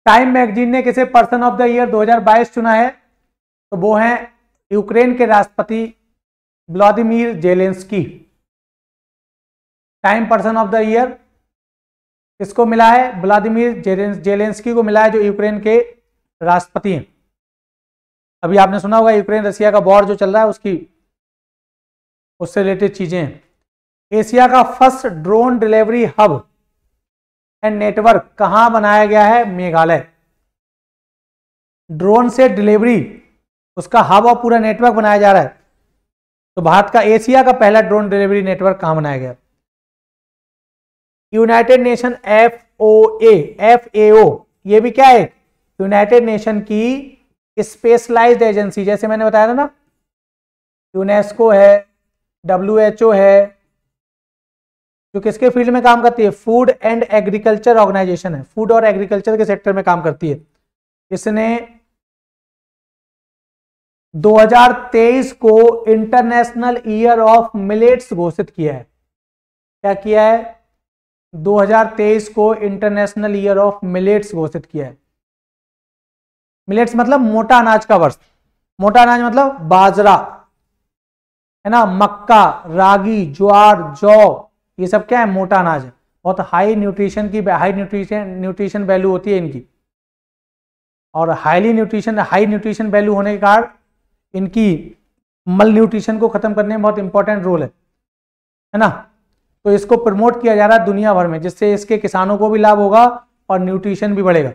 टाइम मैगजीन ने किसे पर्सन ऑफ द ईयर 2022 चुना है? तो वो हैं यूक्रेन के राष्ट्रपति Vladimir Zelensky. Time person of the year किसको मिला है? व्लादिमीर जेलेंस्की को मिला है, जो यूक्रेन के राष्ट्रपति हैं। अभी आपने सुना होगा यूक्रेन रशिया का वॉर जो चल रहा है उससे रिलेटेड चीजें हैं। एशिया का first drone delivery hub and network कहां बनाया गया है? मेघालय। ड्रोन से डिलीवरी, उसका हब और पूरा नेटवर्क बनाया जा रहा है। तो भारत का एशिया का पहला ड्रोन डिलीवरी नेटवर्क कहां बनाया गया? यूनाइटेड नेशन FAO, ये भी क्या है? यूनाइटेड नेशन की स्पेशलाइज्ड एजेंसी। जैसे मैंने बताया था ना, यूनेस्को है, WHO है, जो किसके फील्ड में काम करती है, फूड एंड एग्रीकल्चर ऑर्गेनाइजेशन है, फूड और एग्रीकल्चर के सेक्टर में काम करती है। इसने 2023 को इंटरनेशनल ईयर ऑफ मिलेट्स घोषित किया है। क्या किया है, 2023 को इंटरनेशनल ईयर ऑफ मिलेट्स घोषित किया है। मिलेट्स मतलब मोटा अनाज का वर्ष, मोटा अनाज मतलब बाजरा है ना, मक्का, रागी, ज्वार, जौ, ये सब क्या है, मोटा अनाज है। बहुत हाई न्यूट्रिशन वैल्यू होती है इनकी, और हाई न्यूट्रिशन वैल्यू होने के कारण इनकी मल न्यूट्रिशन को खत्म करने में बहुत इंपॉर्टेंट रोल है ना। तो इसको प्रमोट किया जा रहा है दुनिया भर में, जिससे इसके किसानों को भी लाभ होगा और न्यूट्रिशन भी बढ़ेगा।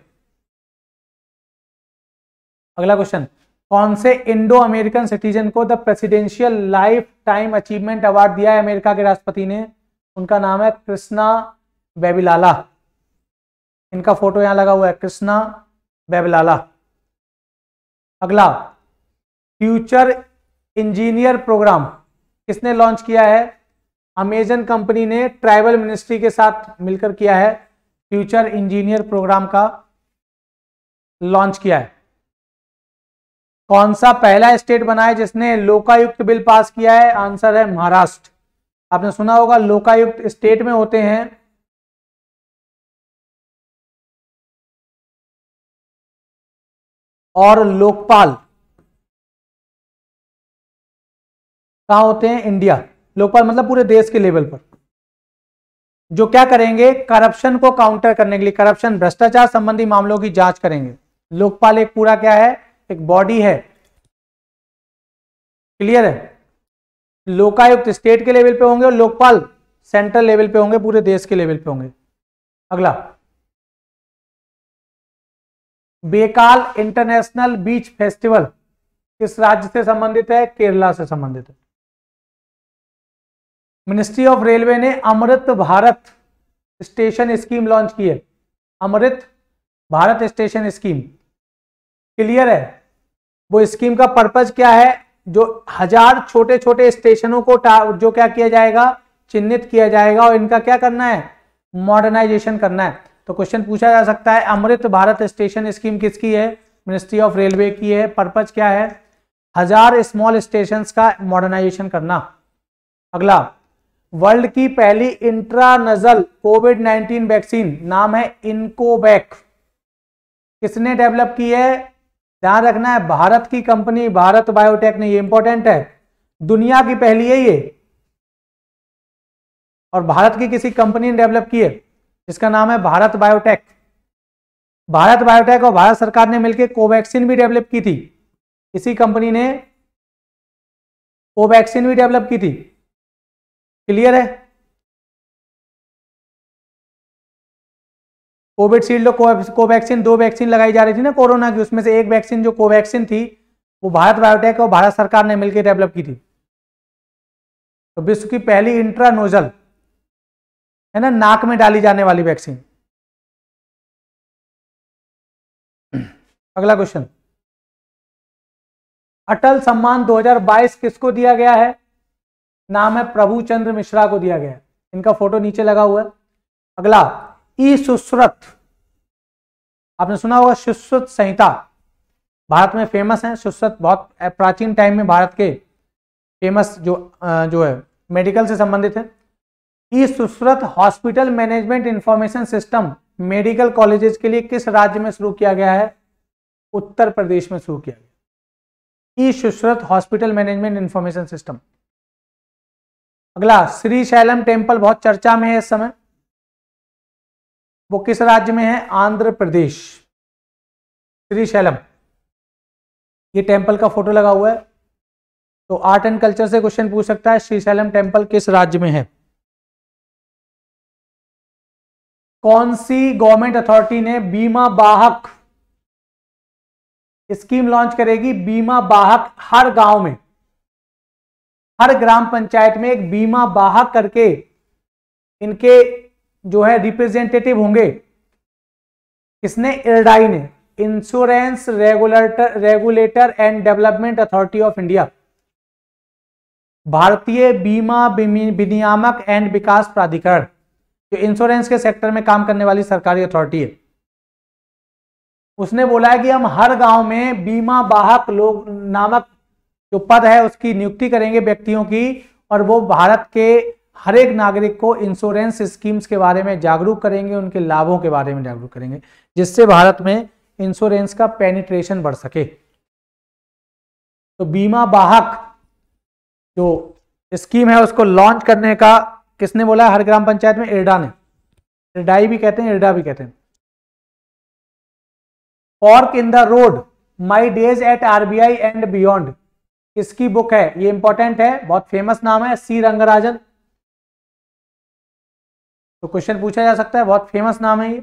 अगला क्वेश्चन, कौन से इंडो अमेरिकन सिटीजन को the presidential life time achievement award दिया है अमेरिका के राष्ट्रपति ने? उनका नाम है कृष्णा बेबिलाला। इनका फोटो यहां लगा हुआ है, कृष्णा बेबिलाला। अगला, फ्यूचर इंजीनियर प्रोग्राम किसने लॉन्च किया है? अमेजन कंपनी ने ट्राइबल मिनिस्ट्री के साथ मिलकर किया है, फ्यूचर इंजीनियर प्रोग्राम का लॉन्च किया है। कौन सा पहला स्टेट बना है जिसने लोकायुक्त बिल पास किया है? आंसर है महाराष्ट्र। आपने सुना होगा लोकायुक्त स्टेट में होते हैं और लोकपाल कहां होते हैं? इंडिया। लोकपाल मतलब पूरे देश के लेवल पर, जो क्या करेंगे, करप्शन को काउंटर करने के लिए, करप्शन भ्रष्टाचार संबंधी मामलों की जांच करेंगे। लोकपाल एक पूरा क्या है, एक बॉडी है। क्लियर है? लोकायुक्त स्टेट के लेवल पे होंगे और लोकपाल सेंट्रल लेवल पे होंगे, पूरे देश के लेवल पे होंगे। अगला, बेकाल इंटरनेशनल बीच फेस्टिवल किस राज्य से संबंधित है? केरला से संबंधित है। मिनिस्ट्री ऑफ रेलवे ने Amrit Bharat station scheme launch की है, Amrit Bharat station scheme. Clear है? वो स्कीम का पर्पज क्या है? जो 1000 छोटे छोटे स्टेशनों को जो क्या किया जाएगा, चिन्हित किया जाएगा और इनका क्या करना है, मॉडर्नाइजेशन करना है। तो क्वेश्चन पूछा जा सकता है, अमृत भारत स्टेशन स्कीम किसकी है? मिनिस्ट्री ऑफ रेलवे की है। पर्पज क्या है? 1000 स्मॉल स्टेशंस का मॉडर्नाइजेशन करना। अगला, वर्ल्ड की पहली इंट्रानजल कोविड-19 वैक्सीन नाम है इनकोवैक, किसने डेवलप की है? ध्यान रखना है, भारत की कंपनी भारत बायोटेक ने, ये इंपॉर्टेंट है, दुनिया की पहली है ये, और भारत की किसी कंपनी ने डेवलप की है जिसका नाम है भारत बायोटेक। भारत बायोटेक और भारत सरकार ने मिलकर कोवैक्सीन भी डेवलप की थी, इसी कंपनी ने कोवैक्सीन भी डेवलप की थी। क्लियर है? कोविडशील्ड और कोवैक्सीन, 2 वैक्सीन लगाई जा रही थी ना कोरोना की, उसमें से एक वैक्सीन जो कोवैक्सीन थी वो भारत बायोटेक और भारत सरकार ने मिलकर डेवलप की थी। तो विश्व की पहली इंट्रानोजल है ना, नाक में डाली जाने वाली वैक्सीन। अगला क्वेश्चन, अटल सम्मान 2022 किसको दिया गया है? नाम है प्रभु चंद्र मिश्रा को दिया गया है, इनका फोटो नीचे लगा हुआ है। अगला, ई सुश्रुत, आपने सुना होगा सुश्रुत संहिता, भारत में फेमस है सुश्रुत, बहुत प्राचीन टाइम में भारत के फेमस जो है मेडिकल से संबंधित है। E Sushrut hospital management information system medical colleges के लिए किस राज्य में शुरू किया गया है? उत्तर प्रदेश में शुरू किया गया E Sushrut hospital management information system. अगला, श्री शैलम टेम्पल बहुत चर्चा में है इस समय, वो किस राज्य में है? आंध्र प्रदेश। श्री शैलम, ये टेम्पल का फोटो लगा हुआ है, तो आर्ट एंड कल्चर से क्वेश्चन पूछ सकता है, श्री शैलम टेम्पल किस राज्य में है? कौन सी गवर्नमेंट अथॉरिटी ने बीमा वाहक स्कीम लॉन्च करेगी? बीमा वाहक, हर गांव में, हर ग्राम पंचायत में एक बीमा वाहक करके इनके जो है रिप्रेजेंटेटिव होंगे। किसने? इरडाई ने, insurance regulator and development authority of India. भारतीय बीमा विनियामक एंड विकास प्राधिकरण, जो इंश्योरेंस के सेक्टर में काम करने वाली सरकारी अथॉरिटी है, उसने बोला है कि हम हर गांव में बीमा वाहक लोग नामक जो पद है उसकी नियुक्ति करेंगे व्यक्तियों की, और वो भारत के हर एक नागरिक को इंश्योरेंस स्कीम्स के बारे में जागरूक करेंगे, उनके लाभों के बारे में जागरूक करेंगे, जिससे भारत में इंश्योरेंस का पेनिट्रेशन बढ़ सके। तो बीमा वाहक जो स्कीम है उसको लॉन्च करने का किसने बोला है? हर ग्राम पंचायत में इरडा ने, इरडाई भी कहते हैं, इरडा भी कहते हैं। Fork in the road, my days at RBI and beyond, इसकी बुक है, ये इंपॉर्टेंट है, बहुत फेमस नाम है, सी रंगराजन। तो क्वेश्चन पूछा जा सकता है, बहुत फेमस नाम है ये।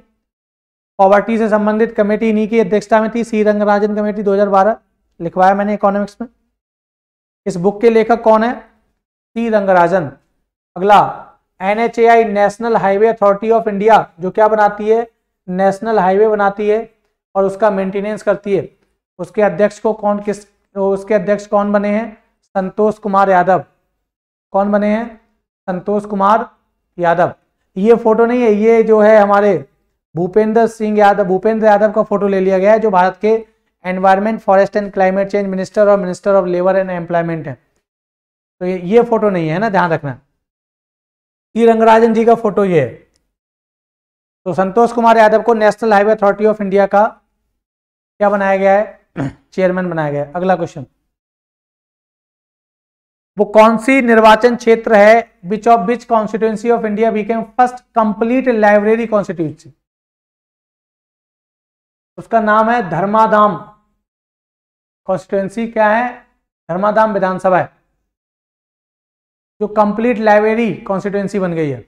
पॉवर्टी से संबंधित कमेटी इन्हीं की अध्यक्षता में थी, सी रंगराजन कमेटी, 2012 लिखवाया मैंने इकोनॉमिक्स में। इस बुक के लेखक कौन है? सी रंगराजन। अगला, NHAI national highway authority of India, जो क्या बनाती है? नेशनल हाईवे बनाती है और उसका मेंटेनेंस करती है। उसके अध्यक्ष को उसके अध्यक्ष कौन बने हैं? संतोष कुमार यादव। कौन बने हैं? संतोष कुमार यादव। ये फोटो नहीं है, ये जो है हमारे भूपेंद्र यादव का फोटो ले लिया गया है, जो भारत के environment, forest and climate change minister और minister of labour and employment है। तो ये फोटो नहीं है ना, ध्यान रखना। सी रंगराजन जी का फोटो ये है। तो संतोष कुमार यादव को national highway authority of India का क्या बनाया गया है? चेयरमैन बनाया गया है। अगला क्वेश्चन, वो कौन सी निर्वाचन क्षेत्र है which of which constituency of India became first complete library constituency? उसका नाम है धर्माधाम कॉन्स्टिट्यूएंसी। क्या है? धर्माधाम विधानसभा है, जो कंप्लीट लाइब्रेरी कॉन्स्टिट्यूएंसी बन गई है।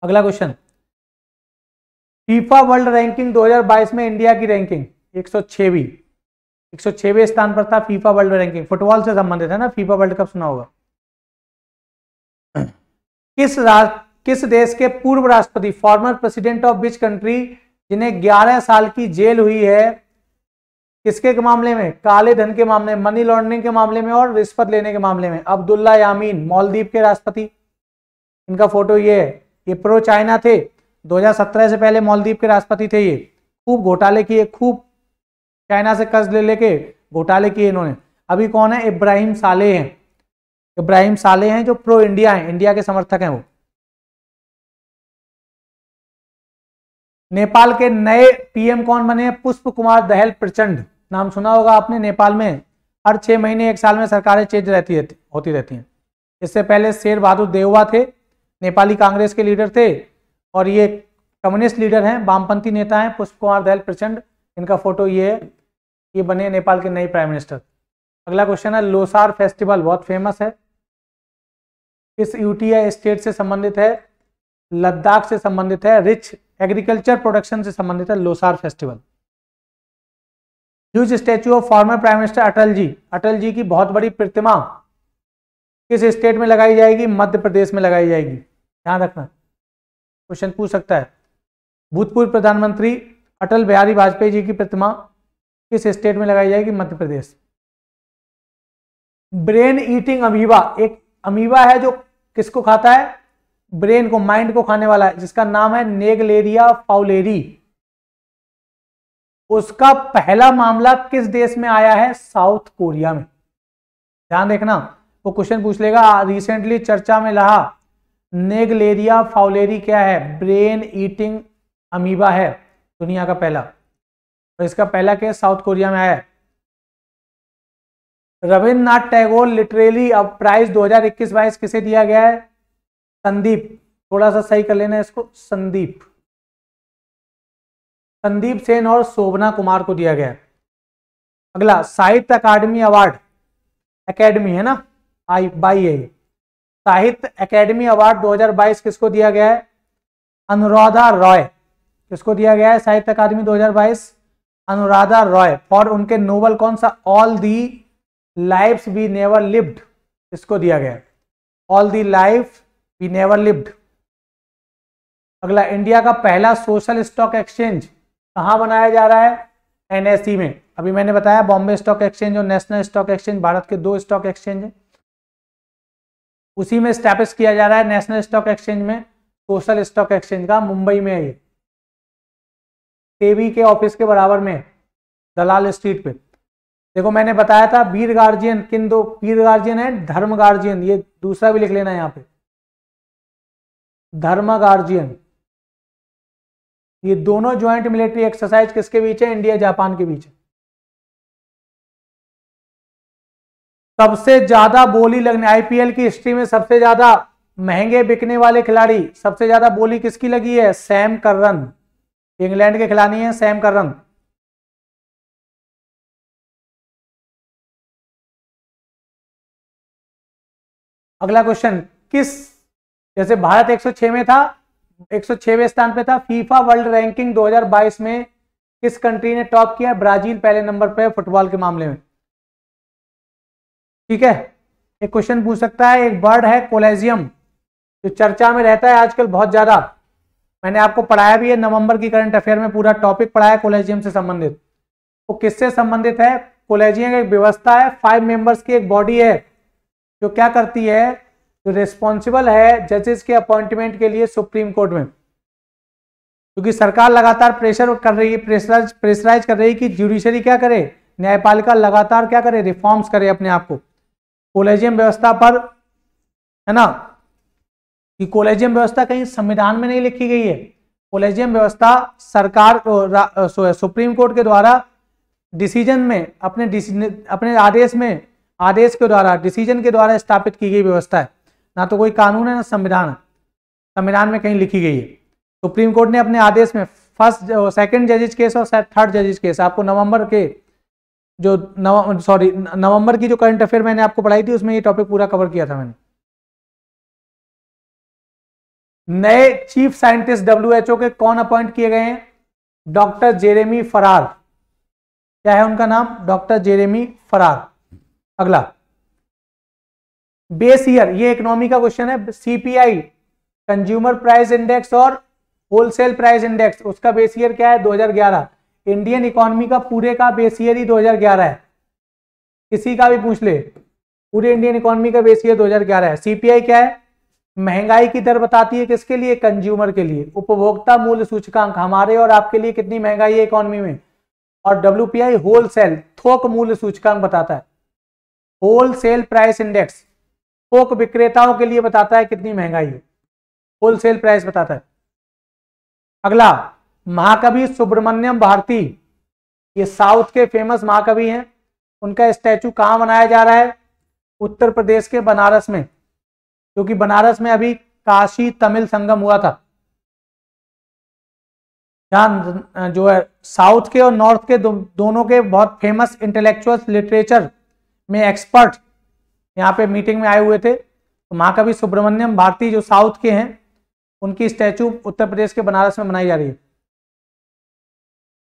अगला क्वेश्चन, फीफा वर्ल्ड रैंकिंग 2022 में इंडिया की रैंकिंग 106वें स्थान पर था। फीफा वर्ल्ड रैंकिंग फुटबॉल से संबंधित है ना, फीफा वर्ल्ड कप सुना होगा। किस देश के पूर्व राष्ट्रपति, former president of which country, जिन्हें 11 साल की जेल हुई है, किसके मामले में? काले धन के मामले में, मनी लॉन्ड्रिंग के मामले में और रिश्वत लेने के मामले में। अब्दुल्ला यामीन, मालदीव के राष्ट्रपति, इनका फोटो ये है। ये प्रो चाइना थे, 2017 से पहले मालदीव के राष्ट्रपति थे। ये खूब घोटाले किए, खूब चाइना से कर्ज ले लेके घोटाले किए इन्होंने। अभी कौन है? इब्राहिम सालेह हैं। इब्राहिम सालेह हैं जो प्रो इंडिया हैं, इंडिया के समर्थक हैं वो। नेपाल के नए पीएम कौन बने हैं? पुष्प कुमार दहल प्रचंड, नाम सुना होगा आपने। नेपाल में हर 6 महीने 1 साल में सरकारें चेंज होती रहती हैं। इससे पहले शेर बहादुर देउवा थे, नेपाली कांग्रेस के लीडर थे, और ये कम्युनिस्ट लीडर हैं, वामपंथी नेता हैं। पुष्प कुमार दहल प्रचंड, इनका फोटो ये है, ये बने नेपाल के नए प्राइम मिनिस्टर। अगला क्वेश्चन है, लोसार फेस्टिवल बहुत फेमस है, किस यूटीआई स्टेट से संबंधित है? लद्दाख से संबंधित है। रिच एग्रीकल्चर प्रोडक्शन से संबंधित है Losar festival. Huge statue of former prime minister Atal ji, Atal ji की बहुत बड़ी प्रतिमा किस स्टेट में लगाई जाएगी? मध्य प्रदेश में लगाई जाएगी, ध्यान रखना, क्वेश्चन पूछ सकता है। भूतपूर्व प्रधानमंत्री अटल बिहारी वाजपेयी जी की प्रतिमा किस स्टेट में लगाई जाएगी? Madhya Pradesh. Brain eating amoeba, एक अमीबा है जो किसको खाता है? ब्रेन को, माइंड को खाने वाला है, जिसका नाम है नेगलेरिया फाउलेरी। उसका पहला मामला किस देश में आया है? साउथ कोरिया में। ध्यान देखना, वो क्वेश्चन पूछ लेगा। रिसेंटली चर्चा में रहा नेगलेरिया फाउलेरी क्या है? ब्रेन ईटिंग अमीबा है, दुनिया का पहला, और इसका पहला केस साउथ कोरिया में आया है। रविन्द्रनाथ टैगोर लिटरेरी अब प्राइज 2021-22 किसे दिया गया है? संदीप, थोड़ा सा सही कर लेना इसको, संदीप सेन और शोभना कुमार को दिया गया है। अगला, साहित्य अकादमी अवार्ड, एकेडमी है ना, बाई है, साहित्य अकादमी अवार्ड 2022 किसको दिया गया है? अनुराधा रॉय। किसको दिया गया है साहित्य अकादमी 2022? अनुराधा रॉय, फॉर उनके नोवेल कौन सा? All the lifes we never lived, इसको दिया गया है, all the life we never lived. अगला, इंडिया का पहला सोशल स्टॉक एक्सचेंज कहां बनाया जा रहा है? एनएसई में। अभी मैंने बताया बॉम्बे स्टॉक एक्सचेंज और नेशनल स्टॉक एक्सचेंज भारत के 2 स्टॉक एक्सचेंज हैं। उसी में स्टैब्लिश किया जा रहा है नेशनल स्टॉक एक्सचेंज में, सोशल स्टॉक एक्सचेंज का, मुंबई में है ये, सेबी के ऑफिस के बराबर में, दलाल स्ट्रीट पे। देखो मैंने बताया था वीर गार्जियन, किन दो वीर गार्जियन है, धर्म गार्जियन, ये दूसरा भी लिख लेना यहाँ पे, धर्म गार्जियन। ये दोनों ज्वाइंट मिलिट्री एक्सरसाइज किसके बीच है, इंडिया जापान के बीच है। सबसे ज्यादा बोली लगने, आईपीएल की हिस्ट्री में सबसे ज्यादा महंगे बिकने वाले खिलाड़ी, सबसे ज्यादा बोली किसकी लगी है, सैम करन, इंग्लैंड के खिलाड़ी हैं सैम करन। अगला क्वेश्चन, किस, जैसे भारत 106 में था, 106वें स्थान पे था, फीफा वर्ल्ड रैंकिंग 2022 में किस कंट्री ने टॉप किया, ब्राजील पहले नंबर पे फुटबॉल के मामले में। ठीक है, एक क्वेश्चन पूछ सकता है, एक बर्ड है कोलेजियम, जो चर्चा में रहता है आजकल बहुत ज्यादा, मैंने आपको पढ़ाया भी है नवंबर की करंट अफेयर में, पूरा टॉपिक पढ़ाया कोलेजियम से संबंधित। वो किससे संबंधित है, कोलेजियम एक व्यवस्था है, 5 मेंबर्स की एक बॉडी है, जो क्या करती है, जो रिस्पॉन्सिबल है जजेस के अपॉइंटमेंट के लिए सुप्रीम कोर्ट में, क्योंकि सरकार लगातार प्रेशर कर रही है, प्रेशराइज कर रही है कि जुडिशरी क्या करे, न्यायपालिका लगातार क्या करे, रिफॉर्म्स करे अपने आप को। कोलेजियम व्यवस्था पर है ना, कि कोलेजियम व्यवस्था कहीं संविधान में नहीं लिखी गई है, कोलेजियम व्यवस्था सरकार सुप्रीम कोर्ट के द्वारा डिसीजन में, अपने आदेश के द्वारा, डिसीजन के द्वारा स्थापित की गई व्यवस्था है, ना तो कोई कानून है ना संविधान है, संविधान में कहीं लिखी गई है। सुप्रीम कोर्ट ने अपने आदेश में सेकंड जजेस केस और थर्ड जजेस केस, आपको नवंबर की जो करंट अफेयर मैंने आपको पढ़ाई थी उसमें ये टॉपिक पूरा कवर किया था मैंने। नए चीफ साइंटिस्ट डब्ल्यूएचओ के कौन अपॉइंट किए गए हैं, डॉक्टर जेरेमी फरार, क्या है उनका नाम, डॉक्टर जेरेमी फरार। अगला, बेस ईयर, ये इकोनॉमी का क्वेश्चन है, सीपीआई कंज्यूमर प्राइस इंडेक्स और होलसेल प्राइस इंडेक्स, उसका बेस ईयर क्या है, 2011। इंडियन इकोनॉमी का पूरे का बेस ईयर ही 2011 है, किसी का भी पूछ ले, पूरे इंडियन इकोनॉमी का बेस ईयर 2011 है। सीपीआई क्या है, महंगाई की दर बताती है, किसके लिए, कंज्यूमर के लिए। उपभोक्ता मूल्य सूचकांक, हमारे और आपके लिए कितनी महंगाई है इकोनॉमी में। और डब्ल्यूपीआई होलसेल, थोक मूल्य सूचकांक बताता है, होलसेल प्राइस इंडेक्स, थोक विक्रेताओं के लिए बताता है कितनी महंगाई है, होलसेल प्राइस बताता है। अगला, महाकवि सुब्रमण्यम भारती, ये साउथ के फेमस महाकवि हैं, उनका स्टैचू कहां बनाया जा रहा है, उत्तर प्रदेश के बनारस में, क्योंकि बनारस में अभी काशी तमिल संगम हुआ था, जहां जो है साउथ के और नॉर्थ के दोनों के बहुत फेमस इंटेलेक्चुअल्स, लिटरेचर में एक्सपर्ट यहाँ पे मीटिंग में आए हुए थे। तो महाकवि सुब्रमण्यम भारती जो साउथ के हैं, उनकी स्टैचू उत्तर प्रदेश के बनारस में बनाई जा रही है।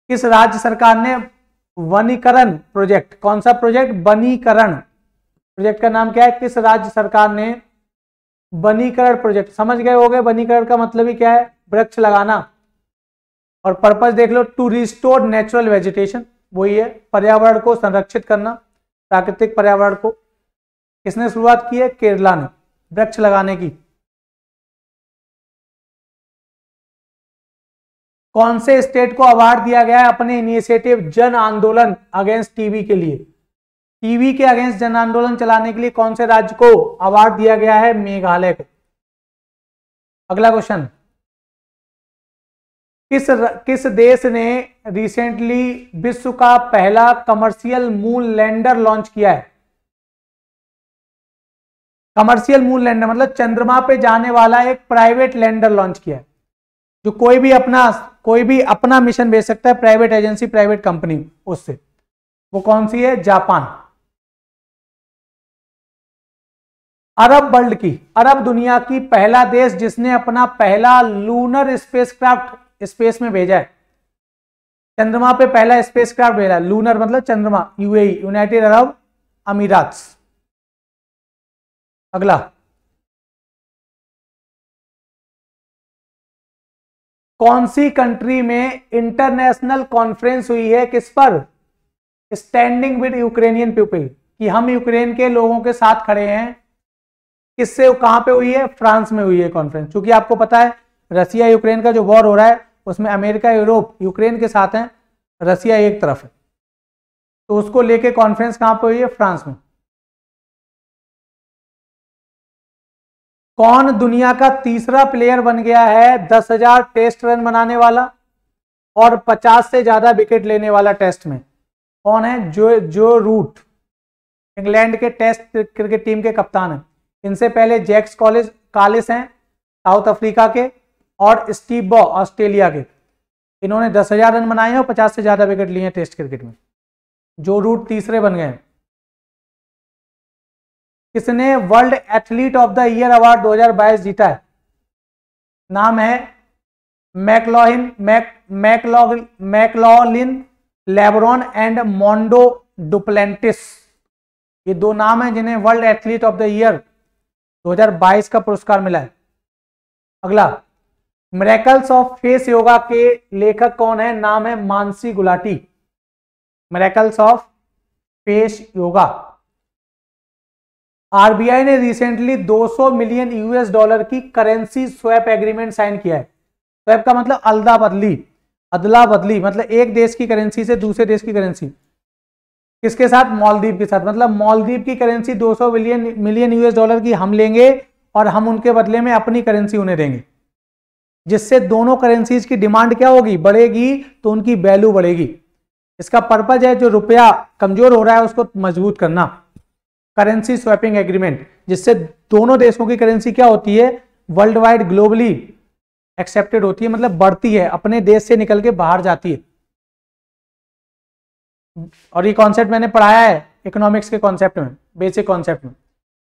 किस राज्य सरकार ने वनीकरण प्रोजेक्ट, कौन सा प्रोजेक्ट, वनीकरण प्रोजेक्ट का नाम क्या है, किस राज्य सरकार ने वनीकरण प्रोजेक्ट, समझ गए होंगे वनीकरण का मतलब ही क्या है, वृक्ष लगाना, और पर्पस देख लो, टू रिस्टोर नेचुरल वेजिटेशन, वही है, पर्यावरण को संरक्षित करना, प्राकृतिक पर्यावरण को। किसने शुरुआत की है, केरला ने, वृक्ष लगाने की। कौन से स्टेट को अवार्ड दिया गया है अपने इनिशिएटिव जन आंदोलन अगेंस्ट टीबी के लिए, टीबी के अगेंस्ट जन आंदोलन चलाने के लिए कौन से राज्य को अवार्ड दिया गया है, मेघालय को। अगला क्वेश्चन, किस देश ने रिसेंटली विश्व का पहला कमर्शियल मून लैंडर लॉन्च किया है। कमर्शियल मून लैंडर मतलब चंद्रमा पे जाने वाला एक प्राइवेट लैंडर लॉन्च किया है, जो कोई भी अपना मिशन भेज सकता है, प्राइवेट एजेंसी, प्राइवेट कंपनी, उससे। वो कौन सी है, जापान। अरब दुनिया की पहला देश जिसने अपना पहला लूनर स्पेसक्राफ्ट स्पेस में भेजा है, चंद्रमा पे पहला स्पेसक्राफ्ट भेजा, लूनर मतलब चंद्रमा, यूएई, यूनाइटेड अरब अमीरात्स। अगला, कौन सी कंट्री में इंटरनेशनल कॉन्फ्रेंस हुई है, किस पर, स्टैंडिंग विद यूक्रेनियन पीपल, कि हम यूक्रेन के लोगों के साथ खड़े हैं किससे, कहां पे हुई है, फ्रांस में हुई है कॉन्फ्रेंस। क्योंकि आपको पता है रसिया यूक्रेन का जो वॉर हो रहा है उसमें अमेरिका यूरोप यूक्रेन के साथ है, रसिया एक तरफ है, तो उसको लेके कॉन्फ्रेंस कहां पे हुई है, फ्रांस में। कौन दुनिया का तीसरा प्लेयर बन गया है 10,000 टेस्ट रन बनाने वाला और 50 से ज्यादा विकेट लेने वाला टेस्ट में? कौन है? जो रूट, इंग्लैंड के टेस्ट क्रिकेट टीम के कप्तान हैं। इनसे पहले जैक्स कालिस हैं साउथ अफ्रीका के, और स्टीव बॉ ऑस्ट्रेलिया के। इन्होंने 10,000 रन बनाए हैं और 50 से ज्यादा विकेट लिए हैं टेस्ट क्रिकेट में। जो रूट तीसरे बन गए हैं। किसने world athlete of the year award 2022 जीता है? नाम है मैकलॉलिन लेब्रॉन एंड मोंडो डुप्लेंटिस। ये दो नाम हैं जिन्हें world athlete of the year 2022 का पुरस्कार मिला है। अगला, मिरेकल्स ऑफ फेस योगा के लेखक कौन है? नाम है Mansi Gulati. Miracles of face yoga. RBI ने रिसेंटली 200 मिलियन यूएस डॉलर की करेंसी स्वैप एग्रीमेंट साइन किया है। स्वैप का मतलब अदला बदली, मतलब एक देश की करेंसी से दूसरे देश की करेंसी। किसके साथ? मालदीव के साथ। मतलब मालदीव की करेंसी 200 मिलियन यूएस डॉलर की हम लेंगे और हम उनके बदले में अपनी करेंसी उन्हें देंगे, जिससे दोनों करेंसीज की डिमांड क्या होगी? बढ़ेगी, तो उनकी वैल्यू बढ़ेगी। इसका पर्पज है जो रुपया कमजोर हो रहा है उसको मजबूत करना। करेंसी स्वैपिंग एग्रीमेंट, जिससे दोनों देशों की करेंसी क्या होती है? वर्ल्ड वाइड ग्लोबली एक्सेप्टेड होती है, मतलब बढ़ती है, अपने देश से निकल के बाहर जाती है। और ये कॉन्सेप्ट मैंने पढ़ाया है इकोनॉमिक्स के कॉन्सेप्ट में, बेसिक कॉन्सेप्ट में।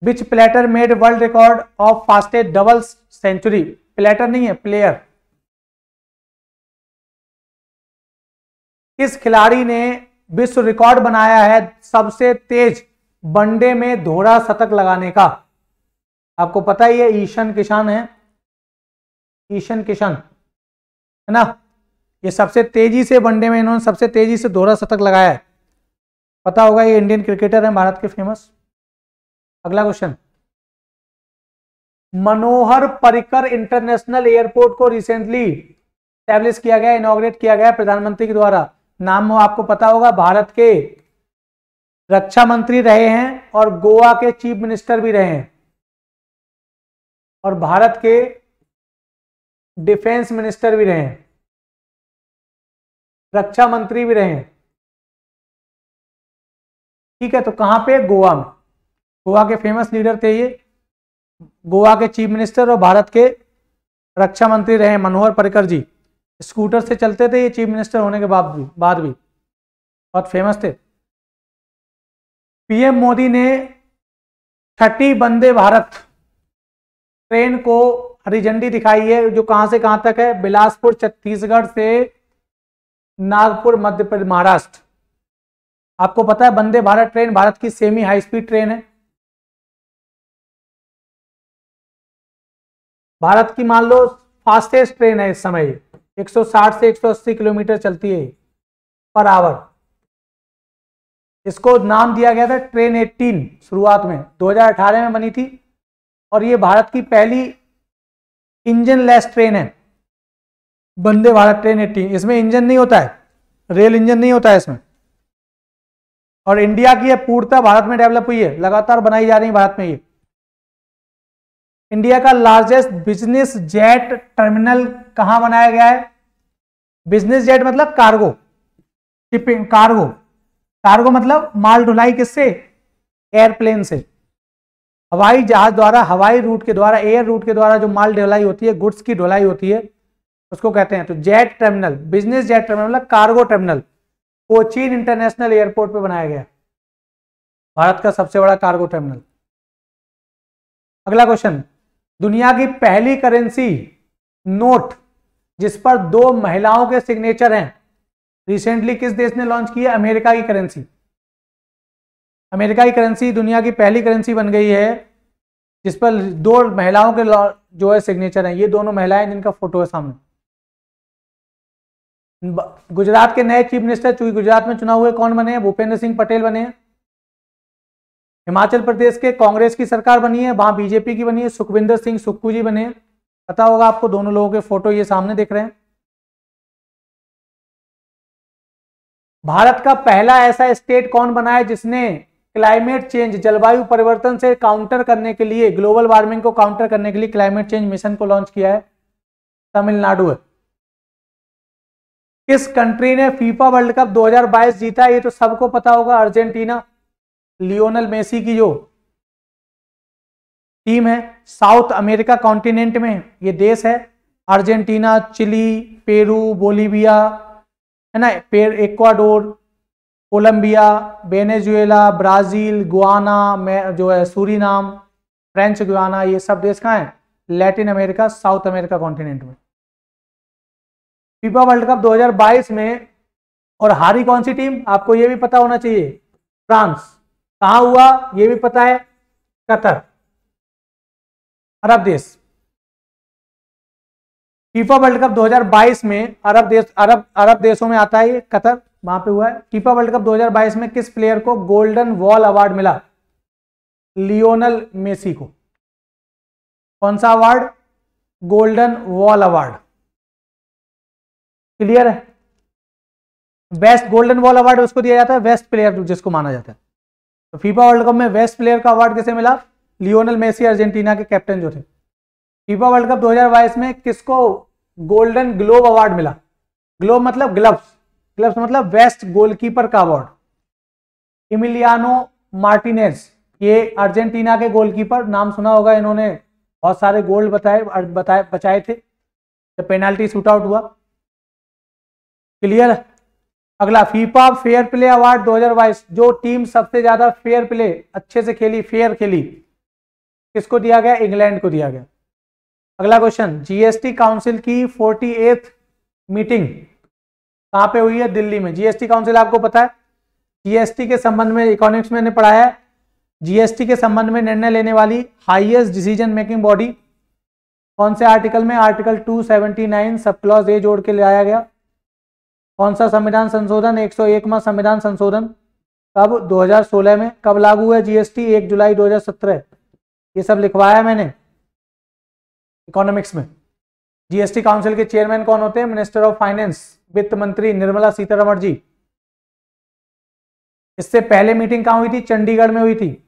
Which platter made world record of fastest double century? Platter नहीं है, प्लेयर। किस खिलाड़ी ने विश्व रिकॉर्ड बनाया है सबसे तेज वनडे में दोहरा शतक लगाने का? आपको पता ही है, ईशान किशन है, ईशान किशन है ना। ये सबसे तेजी से वनडे में इन्होंने सबसे तेजी से दोहरा शतक लगाया है। पता होगा, ये इंडियन क्रिकेटर हैं भारत के फेमस। अगला question, Manohar Parrikar international airport को रिसेंटली एस्टैब्लिश किया गया, इनॉग्रेट किया गया प्रधानमंत्री के द्वारा। नाम आपको पता होगा, भारत के रक्षा मंत्री रहे हैं और गोवा के चीफ मिनिस्टर भी रहे हैं, और भारत के डिफेंस मिनिस्टर भी रहे हैं, रक्षा मंत्री भी रहे हैं। ठीक है, तो कहां पे? गोवा में। गोवा के फेमस लीडर थे ये, गोवा के चीफ मिनिस्टर और भारत के रक्षा मंत्री रहे मनोहर पर्रिकर जी। स्कूटर से चलते थे ये चीफ मिनिस्टर होने के बाद भी बहुत फेमस थे। पीएम मोदी ने 30 वंदे भारत ट्रेन को हरी झंडी दिखाई है, जो कहां से कहां तक है? बिलासपुर छत्तीसगढ़ से नागपुर मध्य प्रदेश महाराष्ट्र। आपको पता है वंदे भारत ट्रेन भारत की सेमी हाई स्पीड ट्रेन है। भारत की मान लो फास्टेस्ट ट्रेन है इस समय, 160 से 180 किलोमीटर चलती है पर आवर। इसको नाम दिया गया था ट्रेन 18, शुरुआत में 2018 में बनी थी, और ये भारत की पहली इंजन लेस ट्रेन है, वंदे भारत ट्रेन 18। इसमें इंजन नहीं होता है, रेल इंजन नहीं होता है इसमें, और इंडिया की ये पूर्णतः भारत में डेवलप हुई है, लगातार बनाई जा रही है भारत में। ये इंडिया का लार्जेस्ट बिजनेस जेट टर्मिनल कहां बनाया गया है? बिजनेस जेट मतलब कार्गो शिपिंग, कार्गो मतलब माल ढुलाई किससे? एयरप्लेन से, हवाई जहाज द्वारा, हवाई रूट के द्वारा, एयर रूट के द्वारा जो माल ढुलाई होती है, गुड्स की ढुलाई होती है, उसको कहते हैं। तो jet terminal, business jet terminal मतलब cargo terminal, Cochin international airport पे बनाया गया, भारत का सबसे बड़ा कार्गो टर्मिनल। अगला क्वेश्चन, दुनिया की पहली करेंसी नोट जिस पर 2 महिलाओं के सिग्नेचर हैं, रिसेंटली किस देश ने लॉन्च की है? अमेरिका की करेंसी। अमेरिका की करेंसी दुनिया की पहली करेंसी बन गई है जिस पर 2 महिलाओं के जो है सिग्नेचर हैं। ये दोनों महिलाएं जिनका फोटो है सामने। गुजरात के नए चीफ मिनिस्टर, चूंकि गुजरात में चुनाव हुए, कौन बने हैं? भूपेंद्र सिंह पटेल बने हैं। हिमाचल प्रदेश के कांग्रेस की सरकार बनी है, वहां बीजेपी की बनी है, सुखविंदर सिंह सुक्खू जी बने हैं। पता होगा आपको, दोनों लोगों के फोटो ये सामने दिख रहे हैं। भारत का पहला ऐसा स्टेट कौन बना है जिसने क्लाइमेट चेंज, जलवायु परिवर्तन से काउंटर करने के लिए, ग्लोबल वार्मिंग को काउंटर करने के लिए क्लाइमेट चेंज मिशन को लॉन्च किया है? तमिलनाडु है। किस कंट्री ने फीफा वर्ल्ड कप 2022 जीता? ये तो सबको पता होगा, अर्जेंटीना। लियोनल मेसी की जो टीम है, साउथ अमेरिका कॉन्टिनेंट में ये देश है, अर्जेंटीना, चिली, पेरू, बोलीविया, है ना, Ecuador, Colombia, Venezuela, Brazil, Guyana में जो है, सूरीनाम, फ्रेंच गुआना, ये सब देश कहाँ है? Latin America, south America continent में। फीफा वर्ल्ड कप 2022 में, और हारी कौन सी टीम? आपको ये भी पता होना चाहिए, फ्रांस। कहां हुआ ये भी पता है? कतर, अरब देश। फीफा वर्ल्ड कप 2022 में अरब देशों में आता है ये, कतर, वहां पे हुआ है। फीफा वर्ल्ड कप 2022 में किस प्लेयर को गोल्डन वॉल अवार्ड मिला? लियोनल मेसी को। कौन सा award? Golden wall award. Clear है? बेस्ट गोल्डन वॉल अवार्ड उसको दिया जाता है, बेस्ट प्लेयर जिसको माना जाता है। तो फीफा वर्ल्ड कप में बेस्ट प्लेयर का अवार्ड किसे मिला? लियोनल मेसी, अर्जेंटीना के कैप्टन जो थे। फीफा वर्ल्ड कप 2022 में किसको गोल्डन ग्लोब अवार्ड मिला? ग्लोब मतलब ग्लव्स, ग्लव्स मतलब बेस्ट गोलकीपर का अवार्ड। इमिलियानो मार्टिनेज, ये अर्जेंटीना के गोलकीपर, नाम सुना होगा, इन्होंने बहुत सारे गोल बचाए थे जब पेनाल्टी शूट आउट हुआ। क्लियर? अगला, फीफा फेयर प्ले अवार्ड 2022, जो टीम सबसे ज्यादा फेयर प्ले, अच्छे से खेली, फेयर खेली, किसको दिया गया? इंग्लैंड को दिया गया। अगला क्वेश्चन, जीएसटी काउंसिल की 48th मीटिंग कहां पे हुई है? दिल्ली में। जीएसटी काउंसिल आपको पता है, जीएसटी के संबंध में इकोनॉमिक्स में पढ़ाया है, जीएसटी के संबंध में निर्णय लेने वाली हाईएस्ट डिसीजन मेकिंग बॉडी कौन से आर्टिकल में? आर्टिकल 279 सब क्लॉज ए जोड़ के लाया गया। कौन सा संविधान संशोधन? 101वां संविधान संशोधन। कब? 2016 में। कब लागू हुआ जीएसटी? 1 जुलाई 2017। ये सब लिखवाया मैंने इकोनॉमिक्स में। जीएसटी काउंसिल के चेयरमैन कौन होते हैं? मिनिस्टर ऑफ फाइनेंस, वित्त मंत्री निर्मला सीतारमण जी। इससे पहले मीटिंग कहां हुई थी? चंडीगढ़ में हुई थी।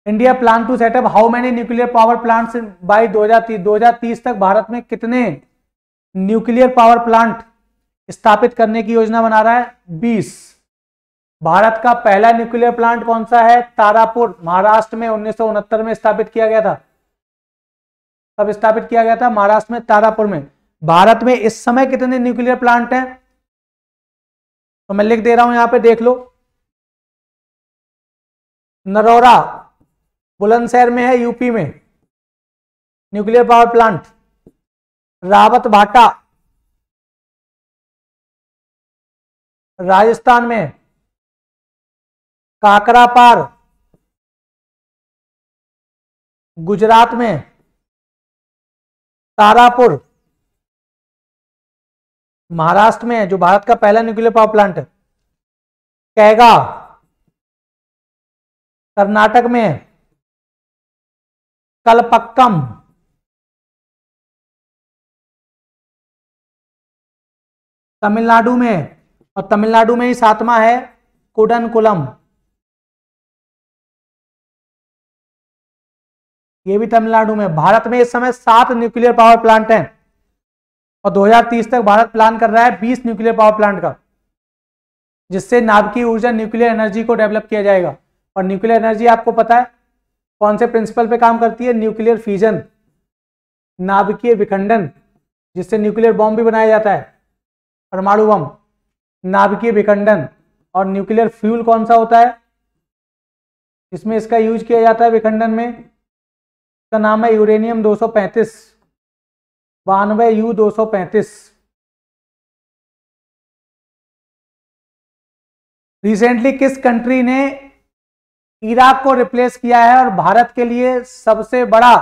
India plan to setup how many nuclear power plants by 2030 तक भारत में कितने न्यूक्लियर पावर प्लांट स्थापित करने की योजना बना रहा है? 20। भारत का पहला न्यूक्लियर प्लांट कौन सा है? तारापुर, महाराष्ट्र में 1969 में स्थापित किया गया था। कब स्थापित किया गया था? महाराष्ट्र में, तारापुर में। भारत में इस समय कितने न्यूक्लियर प्लांट हैं? तो मैं लिख दे रहा हूं, यहां पे देख लो। नरौरा बुलंदशहर में है, यूपी में, न्यूक्लियर पावर प्लांट। रावत भाटा राजस्थान में, काकरापार गुजरात में, तारापुर महाराष्ट्र में, जो भारत का पहला न्यूक्लियर पावर प्लांट है। कैगा कर्नाटक में, कलपक्कम तमिलनाडु में, और तमिलनाडु में ही 7वां है कुडनकुलम, ये भी तमिलनाडु में। भारत में इस समय 7 न्यूक्लियर पावर प्लांट हैं और 2030 तक भारत प्लान कर रहा है 20 न्यूक्लियर पावर प्लांट का, जिससे नाभिकीय ऊर्जा, न्यूक्लियर एनर्जी को डेवलप किया जाएगा। और न्यूक्लियर एनर्जी आपको पता है कौन से प्रिंसिपल पे काम करती है? न्यूक्लियर फ्यूजन, नाभिकीय विखंडन, जिससे न्यूक्लियर बॉम्ब भी बनाया जाता है, परमाणु बम, नाभिकीय विखंडन। और न्यूक्लियर फ्यूल कौन सा होता है इसमें इसका यूज किया जाता है विखंडन में? इसका नाम है यूरेनियम 235, 92 U-235। रिसेंटली किस कंट्री ने इराक को रिप्लेस किया है और भारत के लिए सबसे बड़ा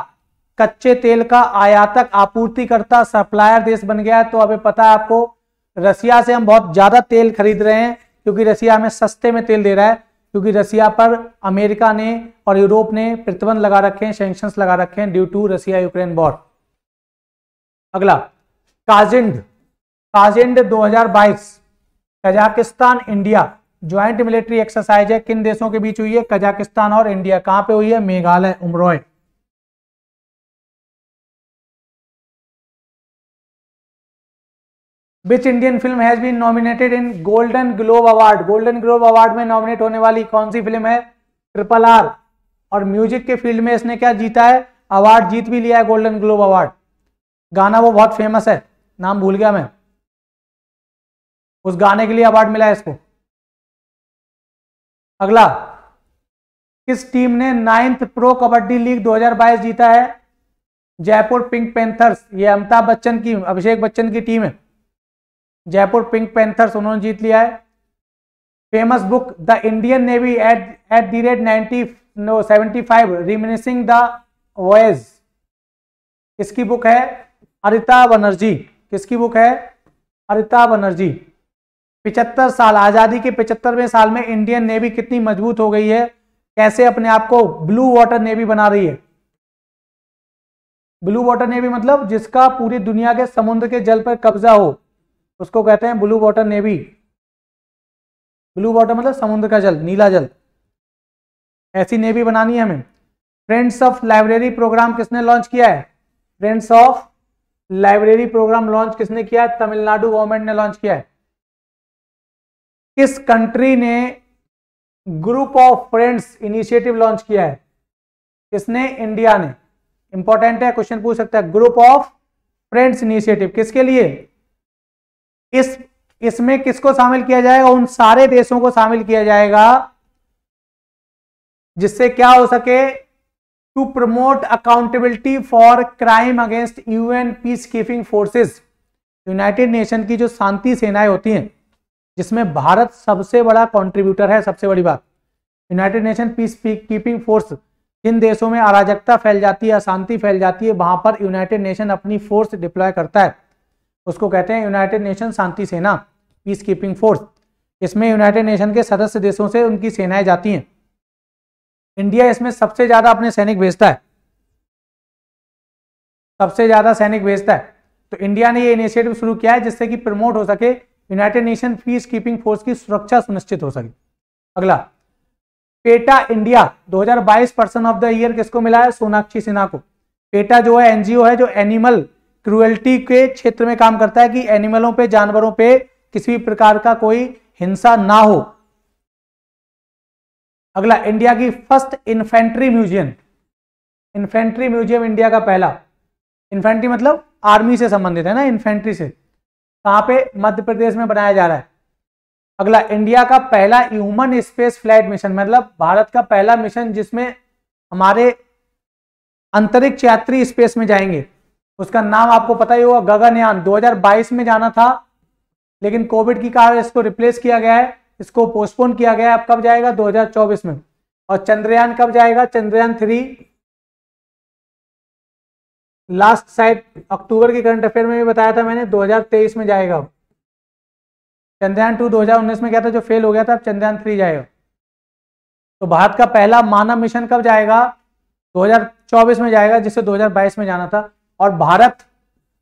कच्चे तेल का आयातक, आपूर्तिकर्ता, सप्लायर देश बन गया है? तो अभी पता है आपको, रसिया से हम बहुत ज्यादा तेल खरीद रहे हैं, क्योंकि रसिया हमें सस्ते में तेल दे रहा है, क्योंकि रसिया पर अमेरिका ने और यूरोप ने प्रतिबंध लगा रखे हैं, सैंक्शंस लगा रखे हैं due to Russia Ukraine war. अगला Kazind, Kazind 2022 Kazakhstan India joint military exercise है, किन देशों के बीच हुई है? कजाकिस्तान और इंडिया। कहां पे हुई है? Meghalaya, Umroi. Which Indian film has been nominated in golden globe award? Golden globe award में नॉमिनेट होने वाली कौन सी फिल्म है? RRR। और म्यूजिक के फील्ड में इसने क्या जीता है? अवार्ड जीत भी लिया है, गोल्डन ग्लोब अवार्ड। गाना वो बहुत फेमस है, नाम भूल गया मैं, उस गाने के लिए अवार्ड मिला है इसको। अगला, किस टीम ने 9th प्रो कबड्डी लीग 2022 जीता है? Jaipur pink panthers. ये अमिताभ बच्चन की, अभिषेक बच्चन की टीम है, जयपुर पिंक पैंथर्स, उन्होंने जीत लिया है। Famous book the Indian navy at the rate 75 रिमिनिसिंग the voyage, किसकी बुक है? अरिता बनर्जी। किसकी बुक है? अरिता बनर्जी। 75 साल, आजादी के 75वें साल में इंडियन नेवी कितनी मजबूत हो गई है, कैसे अपने आप को ब्लू वाटर नेवी बना रही है। ब्लू वाटर नेवी मतलब जिसका पूरी दुनिया के समुद्र के जल पर कब्जा हो, उसको कहते हैं blue water navy. Blue water मतलब समुद्र का जल, नीला जल, ऐसी नेवी बनानी है हमें। फ्रेंड्स ऑफ लाइब्रेरी प्रोग्राम किसने लॉन्च किया है? Friends of library program launch किसने किया है? तमिलनाडु गवर्नमेंट ने लॉन्च किया है। किस कंट्री ने group of friends initiative launch किया है? किसने? इंडिया ने। इंपॉर्टेंट है, क्वेश्चन पूछ सकता है। ग्रुप ऑफ फ्रेंड्स इनिशिएटिव किसके लिए? इसमें किसको शामिल किया जाएगा? उन सारे देशों को शामिल किया जाएगा जिससे क्या हो सके, to promote accountability for crime against UN peace keeping forces. United Nation की जो शांति सेनाएं होती हैं, जिसमें भारत सबसे बड़ा कंट्रीब्यूटर है। सबसे बड़ी बात, united nation peace keeping force, जिन देशों में अराजकता फैल जाती है, अशांति फैल जाती है, वहां पर यूनाइटेड नेशन अपनी फोर्स डिप्लॉय करता है, उसको कहते हैं यूनाइटेड नेशन शांति सेना, पीस कीपिंग फोर्स। इसमें यूनाइटेड नेशन के सदस्य देशों से उनकी सेनाएं जाती हैं। इंडिया इसमें सबसे ज्यादा अपने सैनिक भेजता है, सबसे ज्यादा सैनिक भेजता है। तो इंडिया ने ये इनिशिएटिव शुरू किया है जिससे कि प्रमोट हो सके, United nation peace keeping force की सुरक्षा सुनिश्चित हो सके। अगला, PETA India 2022 person of the year किसको मिला है? सोनाक्षी सिन्हा को। पेटा जो है एनजीओ है जो एनिमल क्रुएल्टी के क्षेत्र में काम करता है कि एनिमलों पे, जानवरों पे किसी भी प्रकार का कोई हिंसा ना हो। अगला, इंडिया की first infantry museum. Infantry museum India का पहला, इन्फेंट्री मतलब आर्मी से संबंधित है ना, इन्फेंट्री से, कहां पे? मध्य प्रदेश में बनाया जा रहा है। अगला, इंडिया का पहला ह्यूमन स्पेस फ्लाइट मिशन, मतलब भारत का पहला मिशन जिसमें हमारे अंतरिक्ष यात्री स्पेस में जाएंगे, उसका नाम आपको पता ही होगा, गगनयान। 2022 में जाना था लेकिन कोविड की कारण इसको रिप्लेस किया गया है, इसको पोस्टपोन किया गया है। अब कब जाएगा? 2024 में। और चंद्रयान कब जाएगा? चंद्रयान 3 लास्ट शायद अक्टूबर के करंट अफेयर में भी बताया था मैंने, 2023 में जाएगा। चंद्रयान 2 2019 में गया था जो फेल हो गया था, अब चंद्रयान 3 जाएगा। तो भारत का पहला मानव मिशन कब जाएगा? 2024 में जाएगा, जिससे 2022 में जाना था। और भारत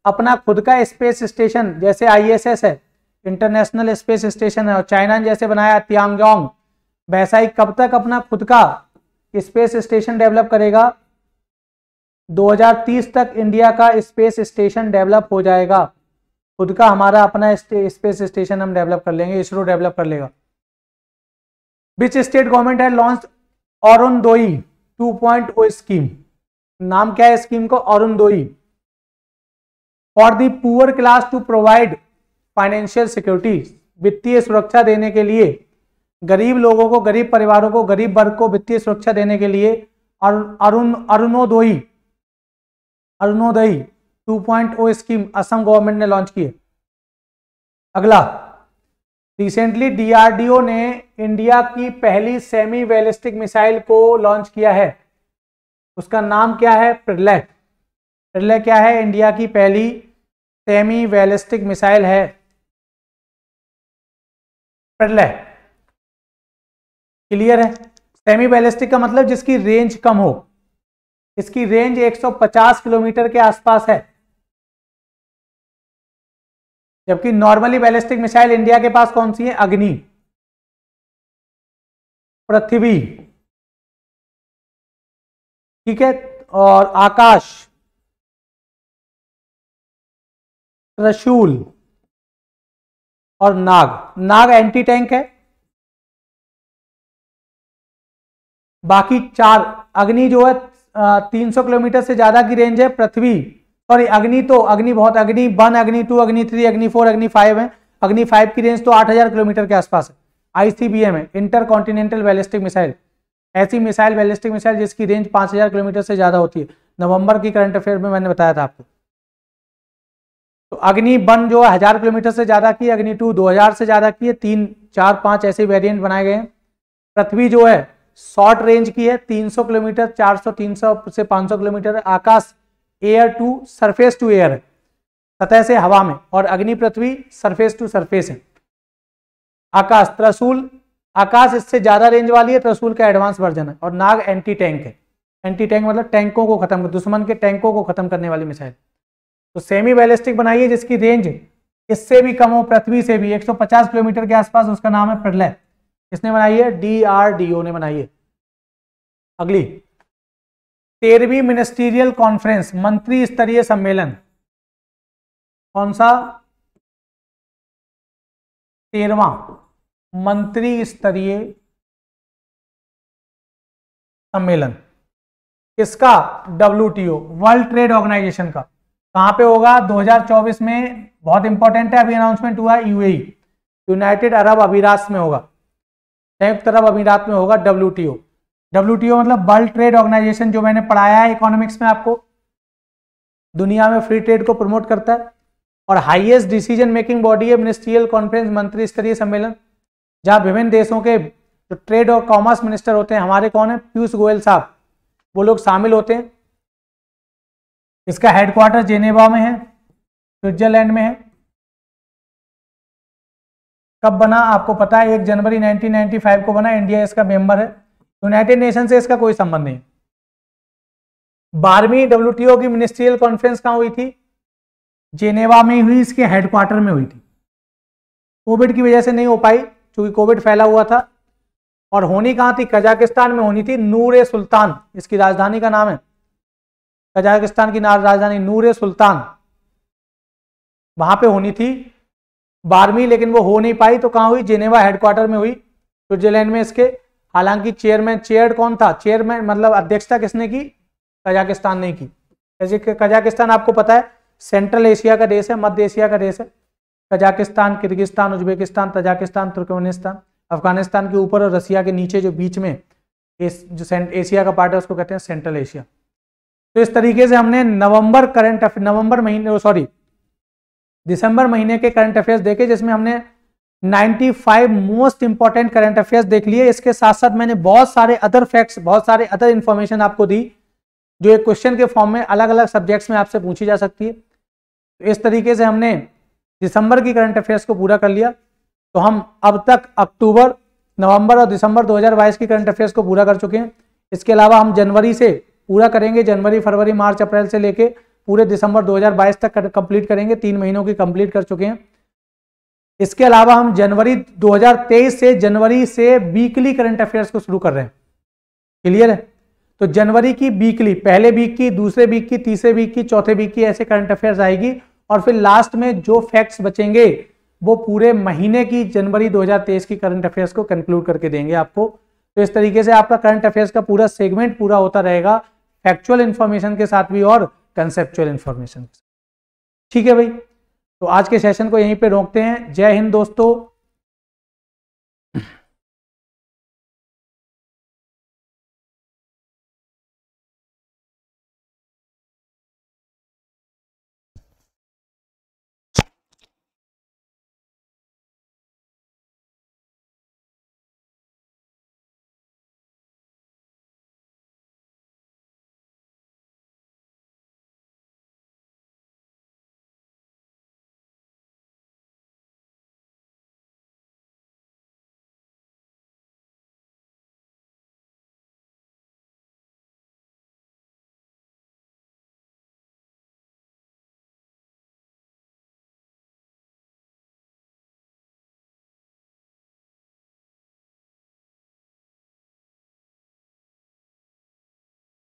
अपना खुद का स्पेस स्टेशन, जैसे ISS है, इंटरनेशनल स्पेस स्टेशन है, और चाइना ने जैसे बनाया तियांगोंग, वैसा ही कब तक अपना खुद का स्पेस स्टेशन डेवलप करेगा? 2030 तक इंडिया का स्पेस स्टेशन डेवलप हो जाएगा। खुद का हमारा अपना स्पेस स्टेशन हम डेवलप कर लेंगे, इसरो डेवलप कर लेगा। विच स्टेट गवर्नमेंट है लॉन्च अरुणोदय 2.0 स्कीम? नाम क्या है स्कीम को? Arunodaya. For the poor class to provide financial security, वित्तीय सुरक्षा देने के लिए गरीब लोगों को, गरीब परिवारों को, गरीब वर्ग को वित्तीय सुरक्षा देने के लिए अरुणोदय 2.0 स्कीम असम गवर्नमेंट ने लॉन्च की है। अगला, रिसेंटली DRDO ने इंडिया की पहली सेमी बैलिस्टिक मिसाइल को लॉन्च किया है, उसका नाम क्या है? प्रलय। प्रलय क्या है? इंडिया की पहली सेमी बैलिस्टिक मिसाइल है प्रलय। क्लियर है? सेमी बैलिस्टिक का मतलब जिसकी रेंज कम हो, इसकी रेंज 150 किलोमीटर के आसपास है, जबकि नॉर्मली बैलिस्टिक मिसाइल इंडिया के पास कौन सी है? अग्नि, पृथ्वी, ठीक है, और आकाश, त्रिशूल और नाग। नाग एंटी टैंक है। बाकी चार, अग्नि जो है 300 किलोमीटर से ज्यादा की रेंज है, पृथ्वी सॉरी अग्नि तो अग्नि बहुत, अग्नि 1, अग्नि 2, अग्नि 3, अग्नि 4, अग्नि 5 है। अग्नि 5 की रेंज तो 8000 किलोमीटर के आसपास है। आईसीबीएम है, इंटर कॉन्टिनेंटल बैलिस्टिक मिसाइल, ऐसी मिसाइल बैलिस्टिक मिसाइल जिसकी रेंज 5000 किलोमीटर से ज्यादा होती है। नवंबर की करंट अफेयर में मैंने बताया था आपको। तो अग्नि 1 जो है 1000 किलोमीटर से ज्यादा की, अग्नि 2 2000 से ज्यादा की है, 3, 4, 5 ऐसे वेरिएंट बनाए गए हैं। पृथ्वी जो है शॉर्ट रेंज की है, 300 किलोमीटर, 400, 300 से 500 kilometre. Akash air to surface to air है, सतह से हवा में, और अग्नि पृथ्वी सरफेस टू सरफेस है। आकाश, त्रिशूल, आकाश इससे ज्यादा रेंज वाली है, त्रिशूल का एडवांस वर्जन है। और नाग एंटी टैंक है। एंटी टैंक मतलब टैंकों को खत्म, दुश्मन के टैंकों को खत्म करने वाली मिसाइल। तो सेमी बैलिस्टिक बनाइए जिसकी रेंज इससे भी कम हो, पृथ्वी से भी 150 किलोमीटर के आसपास, उसका नाम है प्रलय। किसने बनाई है? DRDO ने बनाई है। अगली 13वीं मिनिस्ट्रियल कॉन्फ्रेंस, मंत्री स्तरीय सम्मेलन, कौन सा? 13वां मंत्री स्तरीय सम्मेलन। किसका? WTO, वर्ल्ड ट्रेड ऑर्गेनाइजेशन का। कहां पे होगा? 2024 में, बहुत इंपॉर्टेंट है, अभी अनाउंसमेंट हुआ है, UAE, यूनाइटेड अरब अमीरात में होगा, संयुक्त अरब अमीरात में होगा WTO। WTO मतलब वर्ल्ड ट्रेड ऑर्गेनाइजेशन, जो मैंने पढ़ाया है इकोनॉमिक्स में आपको, दुनिया में फ्री ट्रेड को प्रमोट करता है और हाईएस्ट डिसीजन मेकिंग बॉडी है। मिनिस्ट्रियल कॉन्फ्रेंस, मंत्री स्तरीय सम्मेलन, जहां विभिन्न देशों के जो ट्रेड और कॉमर्स मिनिस्टर होते हैं, हमारे कौन है? पीयूष गोयल साहब, वो लोग शामिल होते हैं। इसका हेडक्वार्टर जेनेवा में है, स्विट्जरलैंड में है। कब बना आपको पता है? 1 जनवरी 1995 को बना। इंडिया इसका मेंबर है। यूनाइटेड नेशन से इसका कोई संबंध नहीं। 12वीं WTO की मिनिस्ट्रियल कॉन्फ्रेंस कहां हुई थी? जेनेवा में हुई, इसके हेडक्वार्टर में हुई थी। कोविड की वजह से नहीं हो पाई, क्योंकि कोविड फैला हुआ था। और होनी कहां थी? कजाकिस्तान में होनी थी, नूर सुल्तान इसकी राजधानी का नाम है। कजाकिस्तान की राजधानी नूर सुल्तान, वहां पे होनी थी 12वीं, लेकिन वो हो नहीं पाई। तो कहां हुई? जेनेवा हेडक्वार्टर में हुई, स्विट्जरलैंड में इसके। हालांकि चेयर्ड कौन था? चेयरमैन मतलब अध्यक्षता किसने की? कजाकिस्तान ने की। कजाकिस्तान आपको पता है सेंट्रल एशिया का देश है, मध्य एशिया का देश है। Kazakhstan, Kyrgyzstan, Uzbekistan, Tajikistan, Turkmenistan, Afghanistan के ऊपर और रसिया के नीचे जो बीच में जो एशिया का पार्ट है, उसको कहते हैं सेंट्रल एशिया। तो इस तरीके से हमने दिसंबर महीने के करंट अफेयर्स देखे, जिसमें हमने 95 मोस्ट इंपॉर्टेंट करंट अफेयर्स देख लिए। इसके साथ साथ मैंने बहुत सारे अदर फैक्ट्स, बहुत सारे अदर इंफॉर्मेशन आपको दी, जो एक क्वेश्चन के फॉर्म में अलग अलग सब्जेक्ट्स में आपसे पूछी जा सकती है। तो इस तरीके से हमने दिसंबर की करंट अफेयर्स को पूरा कर लिया। तो हम अब तक अक्टूबर, नवंबर और दिसंबर 2022 की करंट अफेयर्स को पूरा कर चुके हैं। इसके अलावा हम जनवरी से पूरा करेंगे, जनवरी, फरवरी, मार्च, अप्रैल से लेके पूरे दिसंबर 2022 तक कंप्लीट करेंगे। 3 महीनों की कंप्लीट कर चुके हैं। इसके अलावा हम जनवरी 2023 से जनवरी से वीकली करंट अफेयर्स को शुरू कर रहे हैं। क्लियर है? तो जनवरी की वीकली, पहले वीक की, दूसरे वीक की, तीसरे वीक की, चौथे वीक की, ऐसे करंट अफेयर्स आएगी। और फिर लास्ट में जो फैक्ट्स बचेंगे वो पूरे महीने की जनवरी 2023 की करंट अफेयर्स को कंक्लूड करके देंगे आपको। तो इस तरीके से आपका करंट अफेयर्स का पूरा सेगमेंट पूरा होता रहेगा, फैक्चुअल इंफॉर्मेशन के साथ भी और कंसेप्चुअल इंफॉर्मेशन के साथ। ठीक है भाई, तो आज के सेशन को यहीं पे रोकते हैं। जय हिंद दोस्तों।